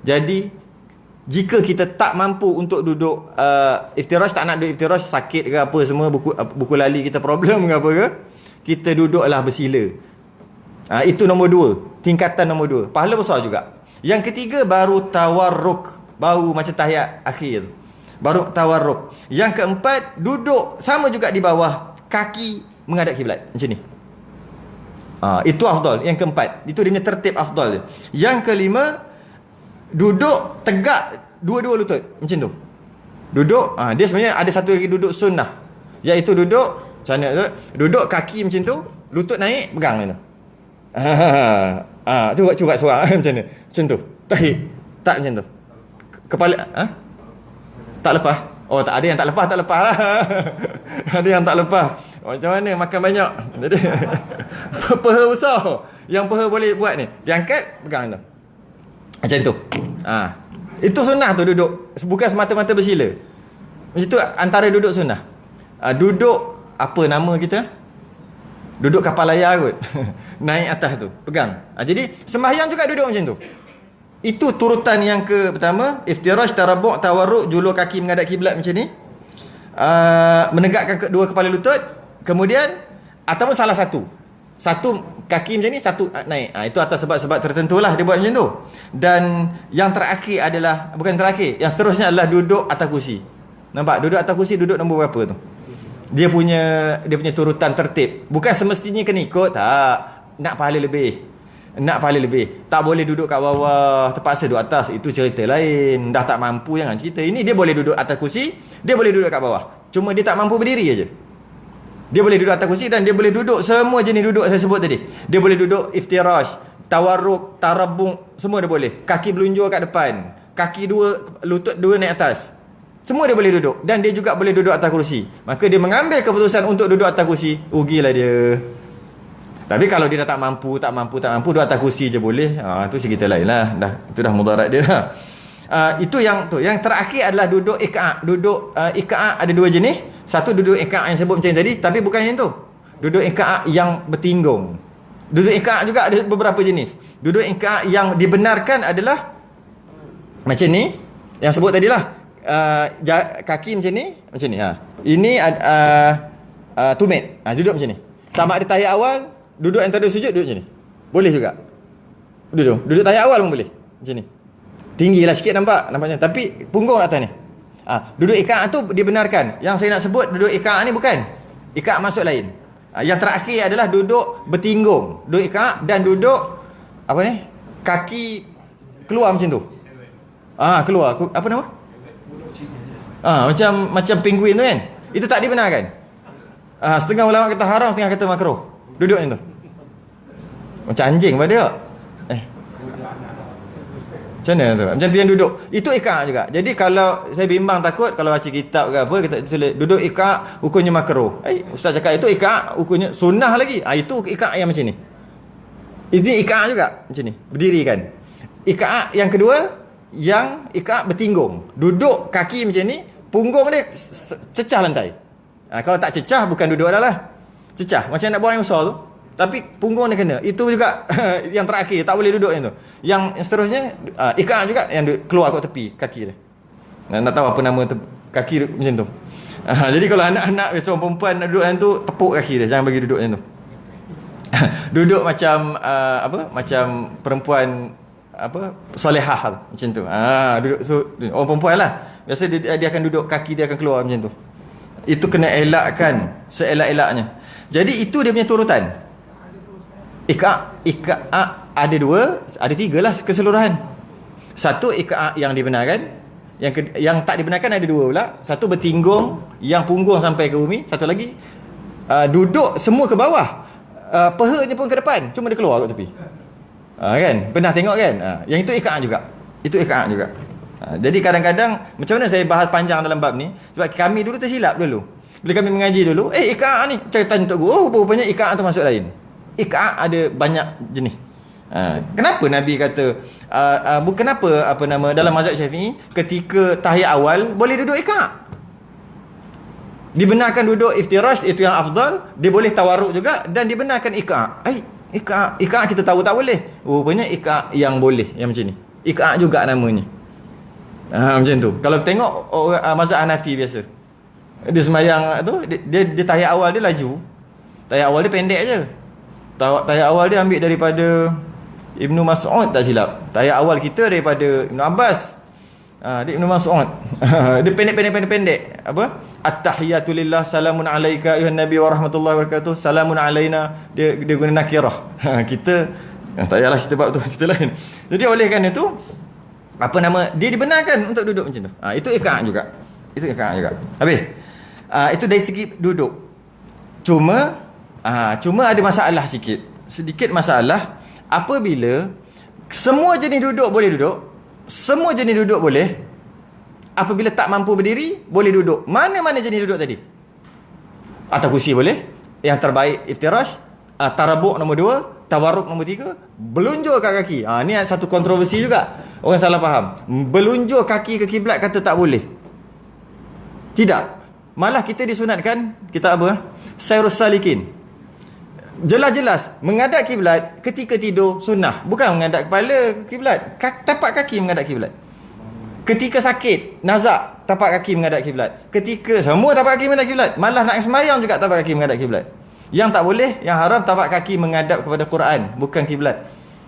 Jadi jika kita tak mampu untuk duduk iftirash, tak nak duduk iftirash, sakit ke apa semua, buku lali kita problem ke apa ke, kita duduklah bersila. Itu nombor 2, tingkatan nombor 2. Pahala besar juga. Yang ketiga baru tawarruk, baru macam tahiyat akhir, baru tawarruk. Yang keempat, duduk sama juga di bawah, kaki menghadap kiblat macam ni. Itu afdal. Yang keempat, itu dia punya tertib afdal dia. Yang kelima, duduk tegak dua-dua lutut macam tu. Duduk, dia sebenarnya ada satu lagi duduk sunnah, iaitu duduk macam mana tu, duduk kaki macam tu, lutut naik, pegang macam tu. Cuba suara macam mana? Macam tu. Tak macam tu. Kepala tak lepas. Oh, tak ada yang tak lepas lah. Ada yang tak lepas. Macam mana makan banyak. Jadi peha besar. Yang peha boleh buat ni, diangkat, pegang tu. Macam tu. Itu sunnah tu duduk. Bukan semata-mata bersila. Macam tu antara duduk sunnah. Duduk apa nama kita? Duduk kapal layar kot. Naik atas tu, pegang. Jadi sembahyang juga duduk macam tu. Itu turutan yang pertama, iftirash, tarabbu', tawarruk, julur kaki menghadap kiblat macam ni. Menegakkan kedua kepala lutut. Kemudian ataupun salah satu kaki macam ni, satu naik. Itu atas sebab-sebab tertentu lah dia buat macam tu. Dan yang terakhir adalah, bukan terakhir, yang seterusnya adalah duduk atas kursi. Nampak? Duduk atas kursi, duduk nombor berapa tu? Dia punya turutan tertib. Bukan semestinya kena ikut. Tak. Nak pahala lebih. Tak boleh duduk kat bawah, terpaksa duduk atas. Itu cerita lain. Dah tak mampu, jangan cerita. Ini dia boleh duduk atas kursi, dia boleh duduk kat bawah. Cuma dia tak mampu berdiri aja. Dia boleh duduk atas kursi dan dia boleh duduk semua jenis duduk saya sebut tadi. Dia boleh duduk iftirash, tawarruk, tarabbu', semua dia boleh. Kaki belunjur kat depan, kaki dua, lutut dua naik atas. Semua dia boleh duduk. Dan dia juga boleh duduk atas kursi. Maka dia mengambil keputusan untuk duduk atas kursi, rugilah dia. Tapi kalau dia dah tak mampu, duduk atas kursi je boleh. Itu cerita lain lah. Itu dah mudarat dia lah. Itu yang tu. Yang terakhir adalah duduk iqa'. Duduk iqa' ada dua jenis. Satu duduk iqa' yang sebut macam tadi, tapi bukan yang tu. Duduk iqa' yang bertinggung. Duduk iqa' juga ada beberapa jenis. Duduk iqa' yang dibenarkan adalah macam ni, yang sebut tadilah. Kaki macam ni. Ini tumit. Duduk macam ni. Sama ada tahiyat awal, duduk antara sujud, duduk macam ni. Boleh juga. Duduk tahiyat awal pun boleh. Macam ni. Tinggilah sikit nampaknya. Tapi punggung atas ni. Duduk iqa' tu dibenarkan. Yang saya nak sebut duduk iqa' ni bukan. Iqa' masuk lain. Yang terakhir adalah duduk bertinggung. Duduk iqa' dan duduk apa ni? Kaki keluar macam tu. Keluar. Apa nama? Macam penguin tu kan. Itu tak dibenarkan. Setengah ulama kata haram, setengah kata makruh. Duduk macam tu. Macam anjing pada dia. Macam mana tu? Macam tu yang duduk. Itu iqa' juga. Jadi kalau saya bimbang takut kalau baca kitab ke apa, kita tulis duduk iqa' hukumnya makruh. Ustaz cakap itu iqa' hukumnya sunnah lagi. Itu iqa' yang macam ni. Ini iqa' juga macam ni. Berdiri kan. Iqa' yang kedua, yang iqa' bertinggung. Duduk kaki macam ni, punggung dia cecah lantai. Kalau tak cecah, bukan duduk dah lah. Cecah. Macam nak buang yang besar tu. Tapi punggung dia kena. Itu juga yang terakhir. Tak boleh duduk yang tu. Yang seterusnya, iqa' juga yang keluar kat tepi kaki dia. Nak tahu apa nama kaki macam tu. Jadi kalau anak-anak, biasa orang perempuan nak duduk yang tu, tepuk kaki dia. Jangan bagi duduk yang tu. Duduk macam macam perempuan solehah macam tu. Duduk orang perempuan lah. Biasa dia akan duduk, kaki dia akan keluar macam tu. Itu kena elakkan seelak-elaknya. Jadi itu dia punya turutan. Iqa' ada tiga lah keseluruhan. Satu iqa' yang dibenarkan, yang tak dibenarkan ada dua pula. Satu bertinggung, yang punggung sampai ke bumi. Satu lagi duduk semua ke bawah, pahanya pun ke depan, cuma dia keluar kat tepi. Kan? Pernah tengok kan? Yang itu iqa' juga. Itu iqa' juga. Jadi kadang-kadang, macam mana saya bahas panjang dalam bab ni? Sebab kami dulu tersilap dulu. Bila kami mengaji dulu, iqa' ni, saya tanya Tok Guru, rupanya iqa' tu masuk lain. Iqa' ada banyak jenis. Kenapa Nabi kata kenapa dalam mazhab Syafi'i ketika tahiyat awal boleh duduk iqa'? Dibenarkan duduk iftirash, itu yang afdal. Dia boleh tawarruk juga, dan dibenarkan iqa'. Iqa' kita tahu tak boleh. Rupanya iqa' yang boleh, yang macam ni. Iqa' juga namanya. Macam tu. Kalau tengok mazhab Hanafi biasa, dia sembahyang tu, dia tahiyat awal dia laju. Tahiyat awal dia pendek je. Tahiyat awal dia ambil daripada Ibnu Mas'ud tak silap. Tahiyat awal kita daripada Ibnu Abbas. Dia Ibnu Mas'ud. Dia pendek. At-tahiyatu lillah, salamun alaika ayuhan nabi wa rahmatullahi wa barakatuh, salamun alaina. Dia guna nakirah. Kita tak payahlah cerita bab tu, cerita lain. Jadi oleh kerana itu, dia dibenarkan untuk duduk macam tu. Itu iqa' juga. Habis. Itu dari segi duduk. Cuma ada masalah sedikit masalah apabila semua jenis duduk boleh duduk, semua jenis duduk boleh. Apabila tak mampu berdiri, boleh duduk. Mana-mana jenis duduk tadi? Atas kursi boleh. Yang terbaik iftirash, tarabuk nombor 2, tawarruk nombor 3, belunjuk kat kaki. Ni satu kontroversi juga. Orang salah faham. Belunjuk kaki ke kiblat kata tak boleh. Tidak. Malah kita disunatkan, kita Sairus Salikin. Jelas-jelas menghadap kiblat ketika tidur sunnah, bukan menghadap kepala kiblat. Tapak kaki menghadap kiblat. Ketika sakit, nazak, tapak kaki menghadap kiblat. Ketika semua tapak kaki menghadap kiblat. Malah nak sembahyang juga tapak kaki menghadap kiblat. Yang tak boleh, yang haram tapak kaki menghadap kepada Quran, bukan kiblat.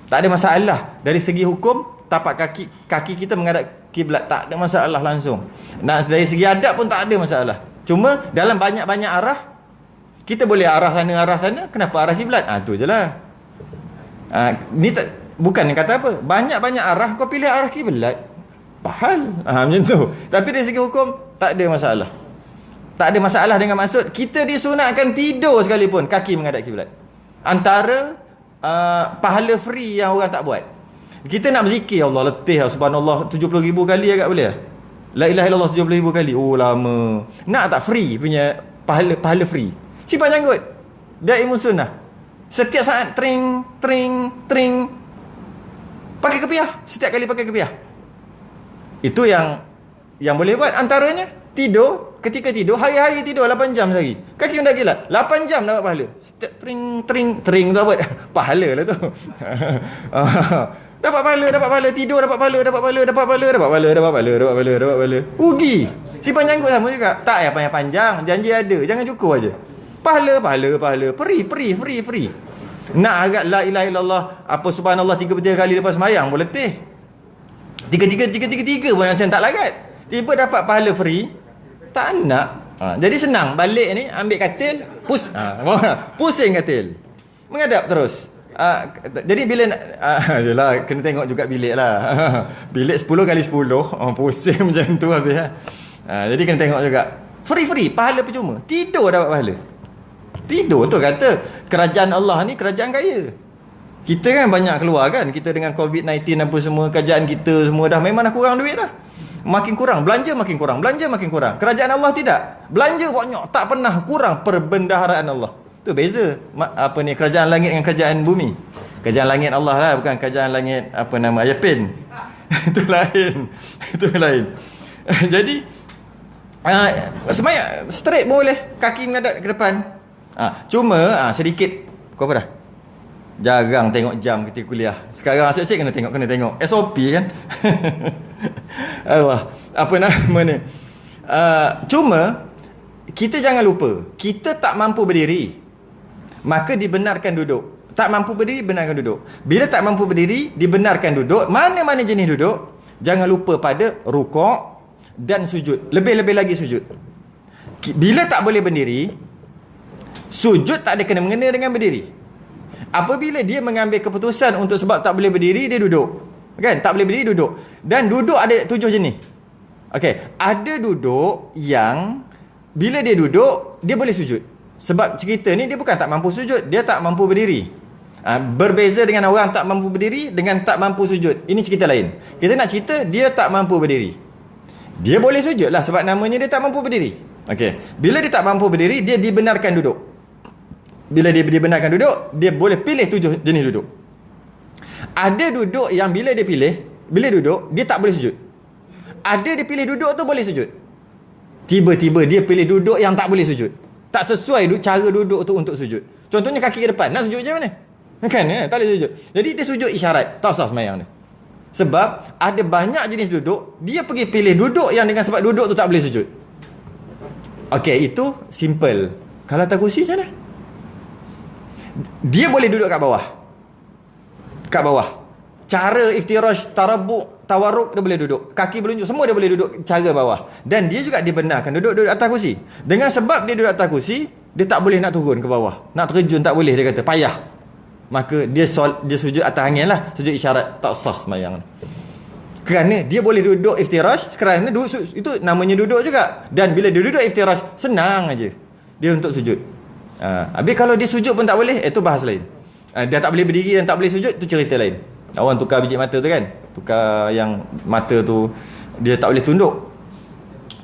Tak ada masalah dari segi hukum. Tapak kaki kita menghadap kiblat, tak ada masalah langsung. Dari segi adab pun tak ada masalah. Cuma dalam banyak-banyak arah, kita boleh arah sana, kenapa arah kiblat? Tu je lah. Ni bukan yang kata apa, banyak-banyak arah, kau pilih arah kiblat, pahal. Macam tu. Tapi dari segi hukum tak ada masalah. Tak ada masalah dengan maksud kita disunatkan tidur sekalipun kaki menghadap kiblat. Antara pahala free yang orang tak buat. Kita nak berzikir, Allah letih, subhanallah 70,000 kali agak boleh? La ilaha illallah 70,000 kali. Lama. Nak tak free punya pahala free? Simpan janggut. Dia ilmu sunnah. Setiap saat tring. Pakai kepiah. Setiap kali pakai kepiah. Itu yang boleh buat. Antaranya tidur. Ketika tidur, hari-hari tidur 8 jam sehari. Kaki mendak gila. 8 jam dapat pahala. Setiap tring tu apa? Pahala lah tu. Dapat pahala, tidur dapat pahala. Rugi. Simpan janggut sama juga. Tak payah panjang, janji ada. Jangan cukup aja. Pahala. Free. Nak agak la ilaha illallah, subhanallah 3 kali lepas sembahyang boleh letih. Tiga pun macam tak larat. Tiba dapat pahala free, tak nak. Jadi senang. Balik ni ambil katil, pusing katil, menghadap terus. Jadi bila yelah, kena tengok juga bilik lah. Bilik 10 kali 10, pusing macam tu habis. Jadi kena tengok juga. Free, pahala percuma. Tidur dapat pahala. Tidur tu kata kerajaan Allah ni kerajaan kaya. Kita kan banyak keluar kan, kita dengan COVID-19 apa semua, kerajaan kita semua dah memang dah kurang duit dah. Makin kurang, belanja makin kurang. Kerajaan Allah tidak. Belanja banyak, tak pernah kurang perbendaharaan Allah. Tu beza kerajaan langit dengan kerajaan bumi. Kerajaan langit Allah lah, bukan kerajaan langit Yapin. Itu lain. Jadi semayang straight boleh, kaki menghadap ke depan. Cuma sedikit kau apa dah? Jarang tengok jam ketika kuliah. Sekarang asyik-asyik kena tengok SOP kan. Allah, ni? Cuma kita jangan lupa, kita tak mampu berdiri, maka dibenarkan duduk. Tak mampu berdiri, benarkan duduk. Bila tak mampu berdiri, dibenarkan duduk. Mana-mana jenis duduk, jangan lupa pada rukuk dan sujud. Lebih-lebih lagi sujud. Bila tak boleh berdiri, sujud tak ada kena-mengena dengan berdiri. Apabila dia mengambil keputusan untuk sebab tak boleh berdiri, dia duduk. Kan? Tak boleh berdiri, duduk. Dan duduk ada 7 jenis. Okey, ada duduk yang bila dia duduk, dia boleh sujud. Sebab cerita ni dia bukan tak mampu sujud, dia tak mampu berdiri. Berbeza dengan orang tak mampu berdiri dengan tak mampu sujud. Ini cerita lain. Kita nak cerita dia tak mampu berdiri. Dia boleh sujud lah sebab namanya dia tak mampu berdiri. Okey. Bila dia tak mampu berdiri, dia dibenarkan duduk. Bila dia dibenarkan duduk, dia boleh pilih 7 jenis duduk. Ada duduk yang bila dia pilih, bila duduk, dia tak boleh sujud. Ada dia pilih duduk tu boleh sujud. Tiba-tiba dia pilih duduk yang tak boleh sujud. Tak sesuai cara duduk tu untuk sujud. Contohnya kaki ke depan, nak sujud macam mana? Kan, tak boleh sujud. Jadi dia sujud isyarat, tak sah sembahyang dia. Sebab ada banyak jenis duduk, dia pergi pilih duduk yang dengan sebab duduk tu tak boleh sujud. Okey, itu simple. Kalau atas kursi macam mana? Dia boleh duduk kat bawah. Kat bawah. Cara iftirash, tarabuk, tawarruk, dia boleh duduk. Kaki berunjuk, semua dia boleh duduk cara bawah. Dan dia juga dibenarkan duduk atas kursi. Dengan sebab dia duduk atas kursi, dia tak boleh nak turun ke bawah. Nak terjun tak boleh, dia kata, payah. Maka dia sujud atas angin lah. Sujud isyarat, tak sah sembahyang. Kerana dia boleh duduk iftirash, kerana itu namanya duduk juga. Dan bila dia duduk iftirash, senang aja dia untuk sujud. Habis kalau dia sujud pun tak boleh, itu bahas lain. Dia tak boleh berdiri dan tak boleh sujud, itu cerita lain. Orang tukar biji mata tu kan, tukar yang mata tu dia tak boleh tunduk,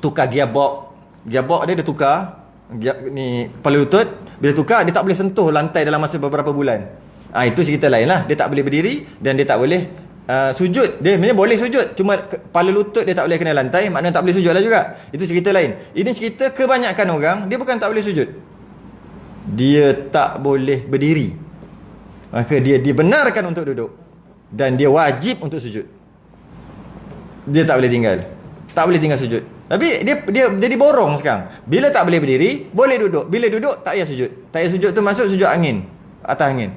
tukar gearbox dia tukar ni kepala lutut. Bila tukar, dia tak boleh sentuh lantai dalam masa beberapa bulan. Itu cerita lain lah. Dia tak boleh berdiri dan dia tak boleh sujud. Dia sebenarnya boleh sujud, cuma kepala lutut dia tak boleh kena lantai, maknanya tak boleh sujud lah juga. Itu cerita lain. Ini cerita kebanyakan orang, dia bukan tak boleh sujud, dia tak boleh berdiri. Maka dia dibenarkan untuk duduk dan dia wajib untuk sujud. Dia tak boleh tinggal sujud. Tapi dia diborong sekarang. Bila tak boleh berdiri, boleh duduk. Bila duduk, tak payah sujud. Tak payah sujud tu masuk sujud angin, atas angin.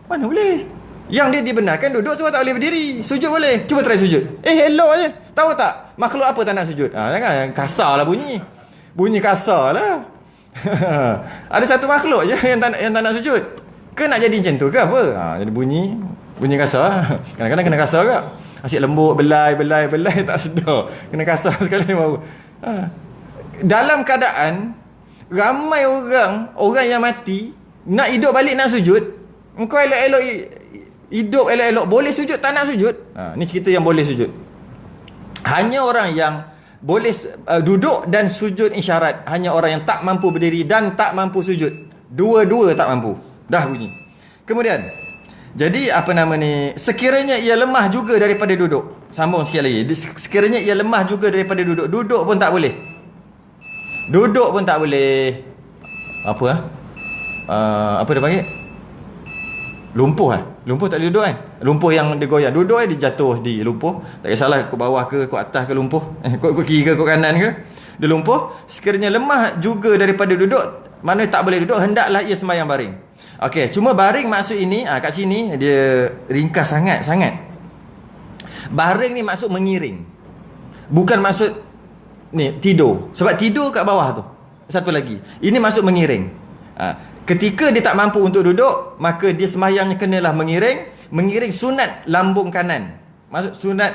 Mana boleh? Yang dia dibenarkan duduk sebab tak boleh berdiri. Sujud boleh. Cuba try sujud. Hello aje. Tahu tak? Makhluk apa tak nak sujud? Jangan kasar lah bunyi. Bunyi kasar lah. Ada satu makhluk je yang tak nak sujud. Ke nak jadi macam tu ke apa? Jadi bunyi kasar lah. Kadang-kadang kena kasar juga. Asyik lembut, belai tak sedar. Kena kasar sekali baru. Dalam keadaan ramai orang yang mati nak hidup balik nak sujud. Engkau elok-elok hidup, elok-elok boleh sujud, tak nak sujud. Ni cerita yang boleh sujud. Hanya orang yang boleh duduk dan sujud isyarat, hanya orang yang tak mampu berdiri dan tak mampu sujud. Dua-dua tak mampu. Dah bunyi. Kemudian, jadi apa nama ni, sekiranya ia lemah juga daripada duduk. Sambung sikit lagi. Sekiranya ia lemah juga daripada duduk. Duduk pun tak boleh. Apa dia panggil? Lumpuh Lumpuh tak boleh duduk kan? Lumpuh yang dia goyang. Duduk dia jatuh di lumpuh. Tak kisahlah kau bawah ke, kau atas ke lumpuh. Kau kiri ke, kau kanan ke. Dia lumpuh. Sekiranya lemah juga daripada duduk, mana tak boleh duduk, hendaklah ia sembahyang baring. Okey, cuma baring maksud ini, kat sini dia ringkas sangat. Baring ni maksud mengiring. Bukan maksud ni tidur. Sebab tidur kat bawah tu. Satu lagi. Ini maksud mengiring. Ketika dia tak mampu untuk duduk, maka dia sembahyangnya kenalah mengiring sunat lambung kanan. Maksud sunat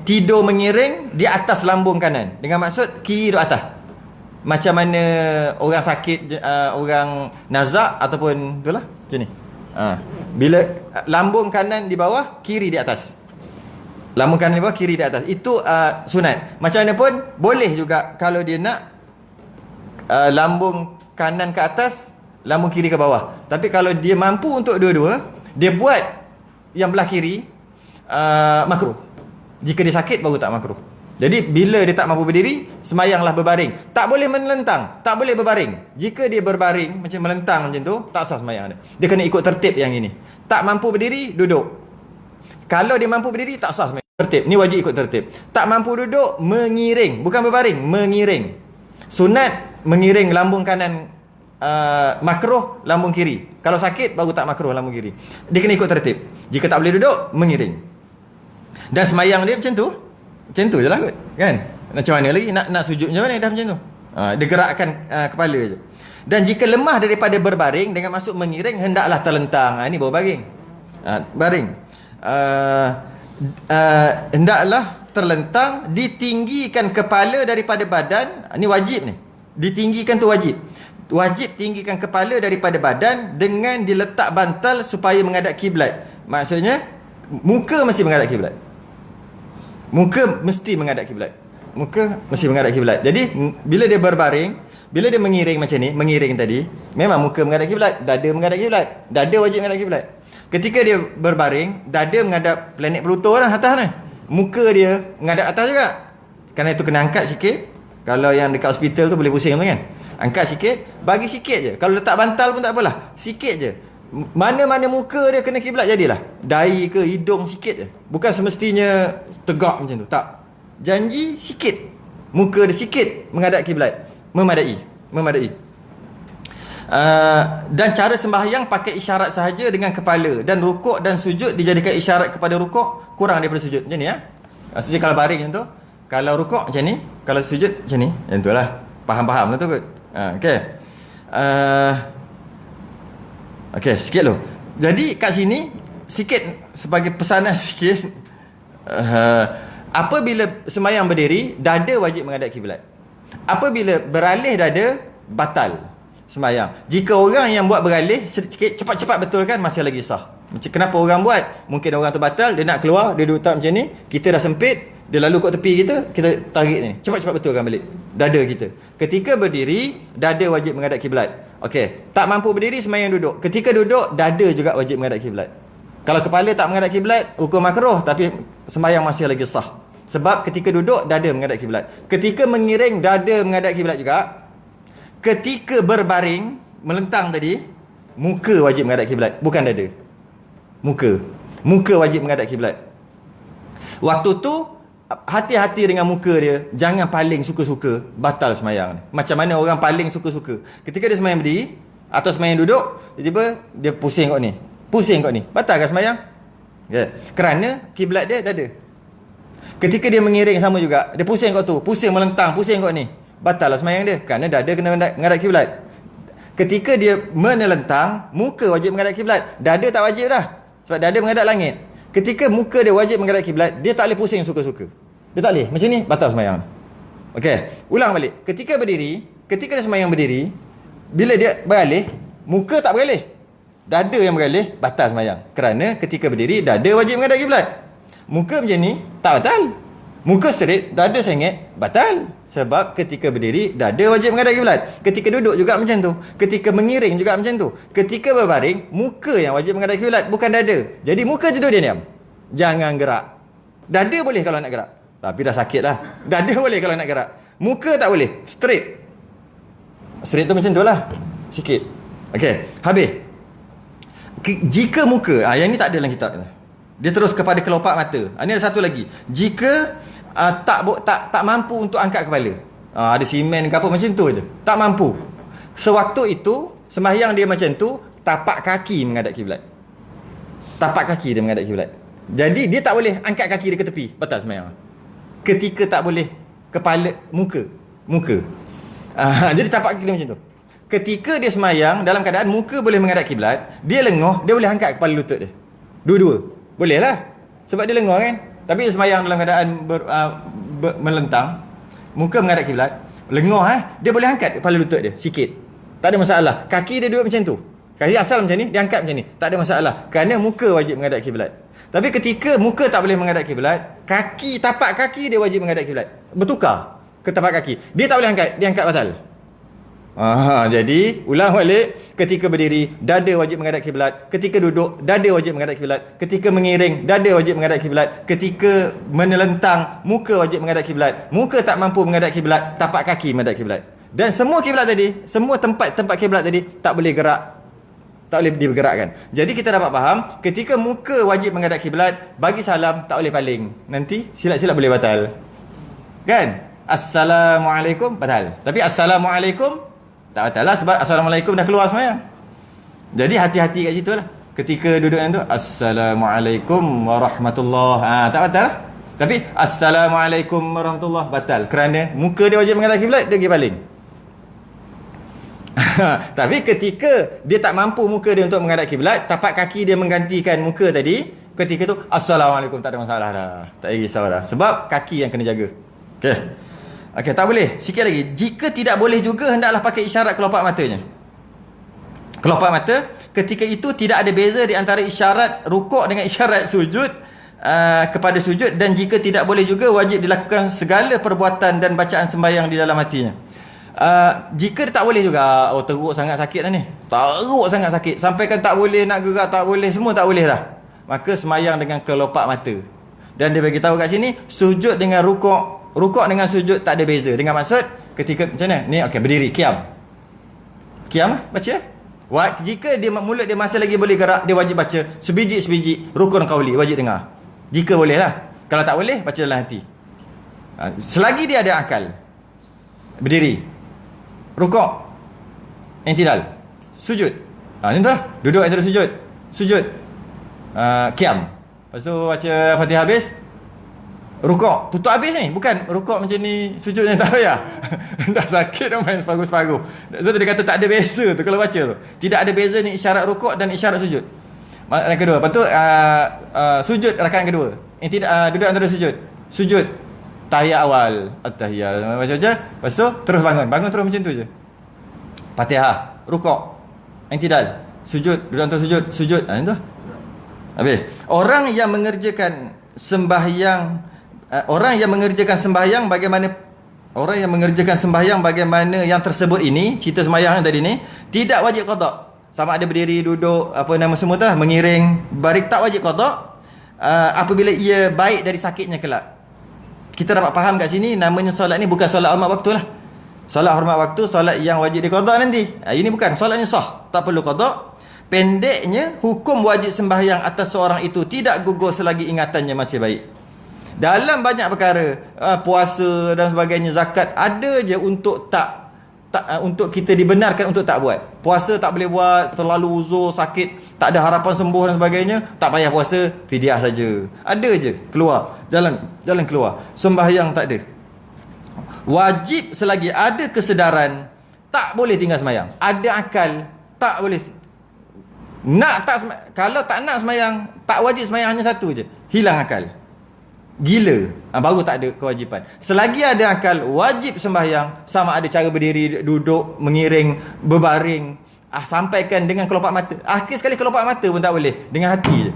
tidur mengiring di atas lambung kanan. Dengan maksud kiri duduk atas. Macam mana orang sakit, orang nazak ataupun itulah macam ni. Bila lambung kanan di bawah, kiri di atas. Lambung kanan di bawah, kiri di atas. Itu sunat. Macam mana pun boleh juga kalau dia nak lambung kanan ke atas, lambung kiri ke bawah. Tapi kalau dia mampu untuk dua-dua, dia buat yang belah kiri makruh. Jika dia sakit baru tak makruh. Jadi bila dia tak mampu berdiri, sembahyanglah berbaring. Tak boleh melentang, tak boleh berbaring. Jika dia berbaring macam melentang macam tu, tak sah sembahyang dia. Dia kena ikut tertib yang ini. Tak mampu berdiri, duduk. Kalau dia mampu berdiri, tak sah sembahyang. Tertib, ni wajib ikut tertib. Tak mampu duduk, mengiring. Bukan berbaring, mengiring. Sunat mengiring lambung kanan makruh lambung kiri. Kalau sakit baru tak makruh lambung kiri. Dia kena ikut tertib. Jika tak boleh duduk, mengiring. Dan semayang dia macam tu. Macam tu je lah kot. Kan? Macam mana lagi? Nak sujud macam mana dah macam tu? Dia gerakkan kepala je. Dan jika lemah daripada berbaring, dengan masuk mengiring, hendaklah terlentang. Ini baru baring. Baring. Hendaklah terlentang, ditinggikan kepala daripada badan. Ini wajib ni. Ditinggikan tu wajib. Wajib tinggikan kepala daripada badan dengan diletak bantal supaya menghadap kiblat. Maksudnya muka mesti menghadap kiblat. Muka mesti menghadap kiblat. Muka mesti menghadap kiblat. Jadi bila dia berbaring, bila dia mengiring macam ni, mengiring tadi, memang muka menghadap kiblat, dada menghadap kiblat. Dada wajib menghadap kiblat. Ketika dia berbaring, dada menghadap planet Pluto lah atas ni. Muka dia menghadap atas juga. Kerana itu kena angkat sikit. Kalau yang dekat hospital tu boleh pusing tu kan. Angkat sikit, bagi sikit je. Kalau letak bantal pun tak apalah. Sikit je. Mana-mana muka dia kena kiblat jadilah. Dahi ke hidung sikit je. Bukan semestinya tegak macam tu. Tak. Janji sikit. Muka dia sikit menghadap kiblat. Memadai. Dan cara sembahyang pakai isyarat sahaja dengan kepala. Dan rukuk dan sujud dijadikan isyarat kepada rukuk, kurang daripada sujud. Macam ni ya. Maksudnya kalau baring macam tu, kalau rukuk macam ni, kalau sujud macam ni. Yang tu lah. Faham-faham lah tu kot. Okey. Okey, sikit dulu. Jadi kat sini sikit sebagai pesanan sikit. Apabila sembahyang berdiri, dada wajib menghadap kiblat. Apabila beralih dada, batal sembahyang. Jika orang yang buat beralih sikit, cepat-cepat betulkan, masih lagi sah. Kenapa orang buat? Mungkin orang tu batal, dia nak keluar, dia duduk macam ni, kita dah sempit, dia lalu kat tepi kita tarik ni. Cepat-cepat betulkan balik dada kita. Ketika berdiri, dada wajib menghadap kiblat. Okey, tak mampu berdiri, sembahyang duduk. Ketika duduk, dada juga wajib menghadap kiblat. Kalau kepala tak menghadap kiblat, hukum makruh, tapi sembahyang masih lagi sah. Sebab ketika duduk, dada menghadap kiblat. Ketika mengiring, dada menghadap kiblat juga. Ketika berbaring, melentang tadi, muka wajib menghadap kiblat, bukan dada. Muka wajib menghadap kiblat. Waktu tu hati-hati dengan muka dia. Jangan paling suka-suka, batal sembahyang. Macam mana orang paling suka-suka? Ketika dia sembahyang berdiri atau sembahyang duduk, tiba-tiba dia pusing kat ni, batalkan sembahyang. Kerana kiblat dia dada. Ketika dia mengiring sama juga, dia pusing kat tu, pusing melentang, pusing kat ni, batal lah sembahyang dia. Kerana dada kena menghadap kiblat. Ketika dia menelentang, muka wajib menghadap kiblat, dada tak wajib dah, sebab dada menghadap langit. Ketika muka dia wajib menghadap kiblat, dia tak boleh pusing suka-suka. Dia tak boleh. Macam ni, batal sembahyang. Okey, ulang balik. Ketika berdiri, ketika dia sembahyang berdiri, bila dia beralih, muka tak beralih, dada yang beralih, batal sembahyang. Kerana ketika berdiri, dada wajib menghadap kiblat. Muka macam ni, tak batal. Muka straight, dada sengit, batal. Sebab ketika berdiri, dada wajib menghadap kiblat. Ketika duduk juga macam tu. Ketika mengiring juga macam tu. Ketika berbaring, muka yang wajib menghadap kiblat, bukan dada. Jadi muka duduk dia diam. Jangan gerak. Dada boleh kalau nak gerak, tapi dah sakit lah. Dada boleh kalau nak gerak, muka tak boleh. Straight. Straight tu macam tu lah, sikit. Okey, habis. Jika muka, yang ni tak ada dalam kitab. Dia terus kepada kelopak mata. Ini ada satu lagi. Jika tak mampu untuk angkat kepala, ada simen ke apa macam tu je, tak mampu, sewaktu itu sembahyang dia macam tu, tapak kaki menghadap kiblat. Tapak kaki dia menghadap kiblat. Jadi dia tak boleh angkat kaki dia ke tepi, batal sembahyang. Ketika tak boleh kepala, muka. Jadi tapak kaki dia macam tu. Ketika dia sembahyang dalam keadaan muka boleh menghadap kiblat, dia lengoh, dia boleh angkat kepala lutut dia. Dua-dua boleh lah, sebab dia lengoh kan. Tapi dia sembahyang dalam keadaan melentang, muka menghadap kiblat, lengoh, dia boleh angkat kepala lutut dia sikit, tak ada masalah. Kaki dia duduk macam tu, kaki asal macam ni, dia angkat macam ni, tak ada masalah, kerana muka wajib menghadap kiblat. Tapi ketika muka tak boleh menghadap kiblat, kaki, tapak kaki dia wajib menghadap kiblat, bertukar ke tapak kaki, dia tak boleh angkat, dia angkat batal. Jadi ulang balik. Ketika berdiri, dada wajib menghadap kiblat. Ketika duduk, dada wajib menghadap kiblat. Ketika mengiring, dada wajib menghadap kiblat. Ketika menelentang, muka wajib menghadap kiblat. Muka tak mampu menghadap kiblat, tapak kaki menghadap kiblat. Dan semua kiblat tadi, semua tempat kiblat tadi tak boleh gerak, tak boleh dibergerakkan. Jadi kita dapat faham, ketika muka wajib menghadap kiblat, bagi salam tak boleh paling. Nanti silap-silap boleh batal. Kan? Assalamualaikum batal. Tapi assalamualaikum Tak batal lah sebab Assalamualaikum dah keluar semayang. Jadi hati-hati kat situ lah. Ketika duduk yang tu, Assalamualaikum warahmatullahi, tak batal lah. Tapi Assalamualaikum warahmatullahi batal. Kerana muka dia wajib menghadap kiblat, dia pergi baling. Tapi ketika dia tak mampu muka dia untuk menghadap kiblat, tapak kaki dia menggantikan muka tadi, ketika tu Assalamualaikum, tak ada masalah dah. Tak payah risau dah. Sebab kaki yang kena jaga. Okey, tak boleh. Sikit lagi. Jika tidak boleh juga, hendaklah pakai isyarat kelopak matanya. Kelopak mata, ketika itu tidak ada beza di antara isyarat rukuk dengan isyarat sujud kepada sujud, dan jika tidak boleh juga, wajib dilakukan segala perbuatan dan bacaan sembahyang di dalam hatinya. Jika tak boleh juga, teruk sangat sakit dah ni. Teruk sangat sakit. Sampai kan tak boleh nak gerak, tak boleh, semua tak boleh dah. Maka sembahyang dengan kelopak mata. Dan dia bagi tahu kat sini, sujud dengan rukuk dengan sujud tak ada beza. Dengan maksud ketika macam mana? Ni okey, berdiri, qiyam. Qiyam baca. Jika dia mulut dia masih lagi boleh gerak, dia wajib baca sebiji-sebiji rukun qauli, wajib dengar. Jika boleh lah. Kalau tak boleh, baca dalam hati. Selagi dia ada akal. Berdiri, rukuk, i'tidal, sujud. Macam tu lah. Duduk antara sujud, qiyam. Lepas tu baca Fatihah habis, rukuk, tutup habis ni. Bukan rukuk macam ni, sujud yang tak payah. Dah sakit dah main separuh-separuh. Sebab tu dia kata tak ada beza tu kalau baca tu. Tidak ada beza ni isyarat rukuk dan isyarat sujud. Yang kedua. Lepas tu sujud rakaat kedua. Duduk antara sujud tahiyat awal, at-tahiyat macam-macam. Lepas tu terus bangun terus macam tu je. Fatihah, rukuk, i'tidal, sujud, duduk antara sujud. Macam tu. Habis. Orang yang mengerjakan sembahyang bagaimana yang tersebut ini, cerita sembahyang tadi ni, tidak wajib qada. Sama ada berdiri, duduk, semua tu lah, mengiring, baring, tak wajib qada apabila ia baik dari sakitnya kelak. Kita dapat faham kat sini, namanya solat ni bukan solat hormat waktu lah. Solat hormat waktu, solat yang wajib diqada nanti. Ini bukan, solatnya sah, tak perlu qada. Pendeknya, hukum wajib sembahyang atas seorang itu tidak gugur selagi ingatannya masih baik. Dalam banyak perkara, puasa dan sebagainya, zakat, ada je untuk untuk kita dibenarkan untuk tak buat. Puasa tak boleh buat, terlalu uzur, sakit, tak ada harapan sembuh dan sebagainya, tak payah puasa, fidyah saja. Ada je keluar, jalan keluar. Sembahyang tak ada. Wajib selagi ada kesedaran, tak boleh tinggal sembahyang. Ada akal, tak boleh. Kalau tak nak sembahyang, tak wajib sembahyang, hanya satu je, hilang akal, gila, baru tak ada kewajipan. Selagi ada akal, wajib sembahyang, sama ada cara berdiri, duduk, mengiring, berbaring, sampaikan dengan kelopak mata. Akhir sekali kelopak mata pun tak boleh, dengan hati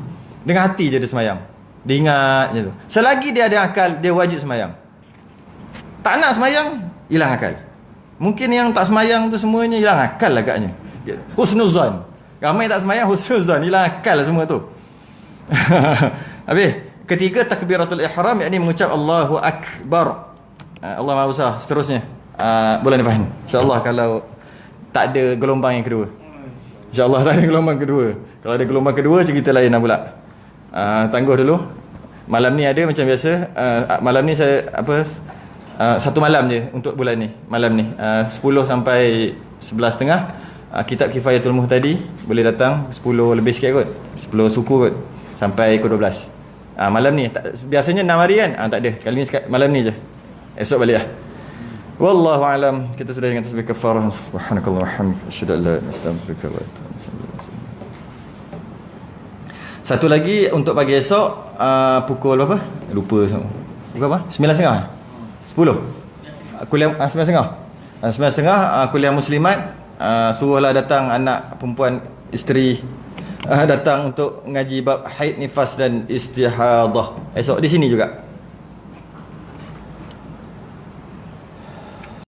je dia sembahyang. Dia ingat je tu. Selagi dia ada akal, dia wajib sembahyang. Tak nak sembahyang, hilang akal. Mungkin yang tak sembahyang tu semuanya hilang akal agaknya. Husnuzan. Ramai tak sembahyang, husnuzan, hilang akal lah semua tu. Habis. Ketiga, takbiratul ihram, yakni mengucap Allahu Akbar. Allah Maha Besar. Seterusnya boleh dipahami, InsyaAllah, kalau tak ada gelombang yang kedua. InsyaAllah tak ada gelombang kedua. Kalau ada gelombang kedua, cerita lain lah pula. Tangguh dulu. Malam ni ada macam biasa. Malam ni saya satu malam je untuk bulan ni. Malam ni 10 sampai 11.30 kitab Kifayatul Muhtadi. Boleh datang 10 lebih sikit kot, 10 suku kot, sampai ke 12. Malam ni biasanya 6 hari kan, tak ada. Kali ni malam ni je. Esok balik lah. Wallahu alam. Kita sudah dengan tasbih kafarah. Subhanakallah wa hamdika, asyhadu an la ilaha illa anta, astaghfiruka wa atubu ilaik. Satu lagi untuk pagi esok, pukul berapa? Lupa semua. Pukul apa? 9.30? 10? Kuliah 9.30? 9.30 kuliah muslimat. Suruhlah datang anak perempuan, isteri, datang untuk ngaji bab haid, nifas dan istihadah esok di sini juga.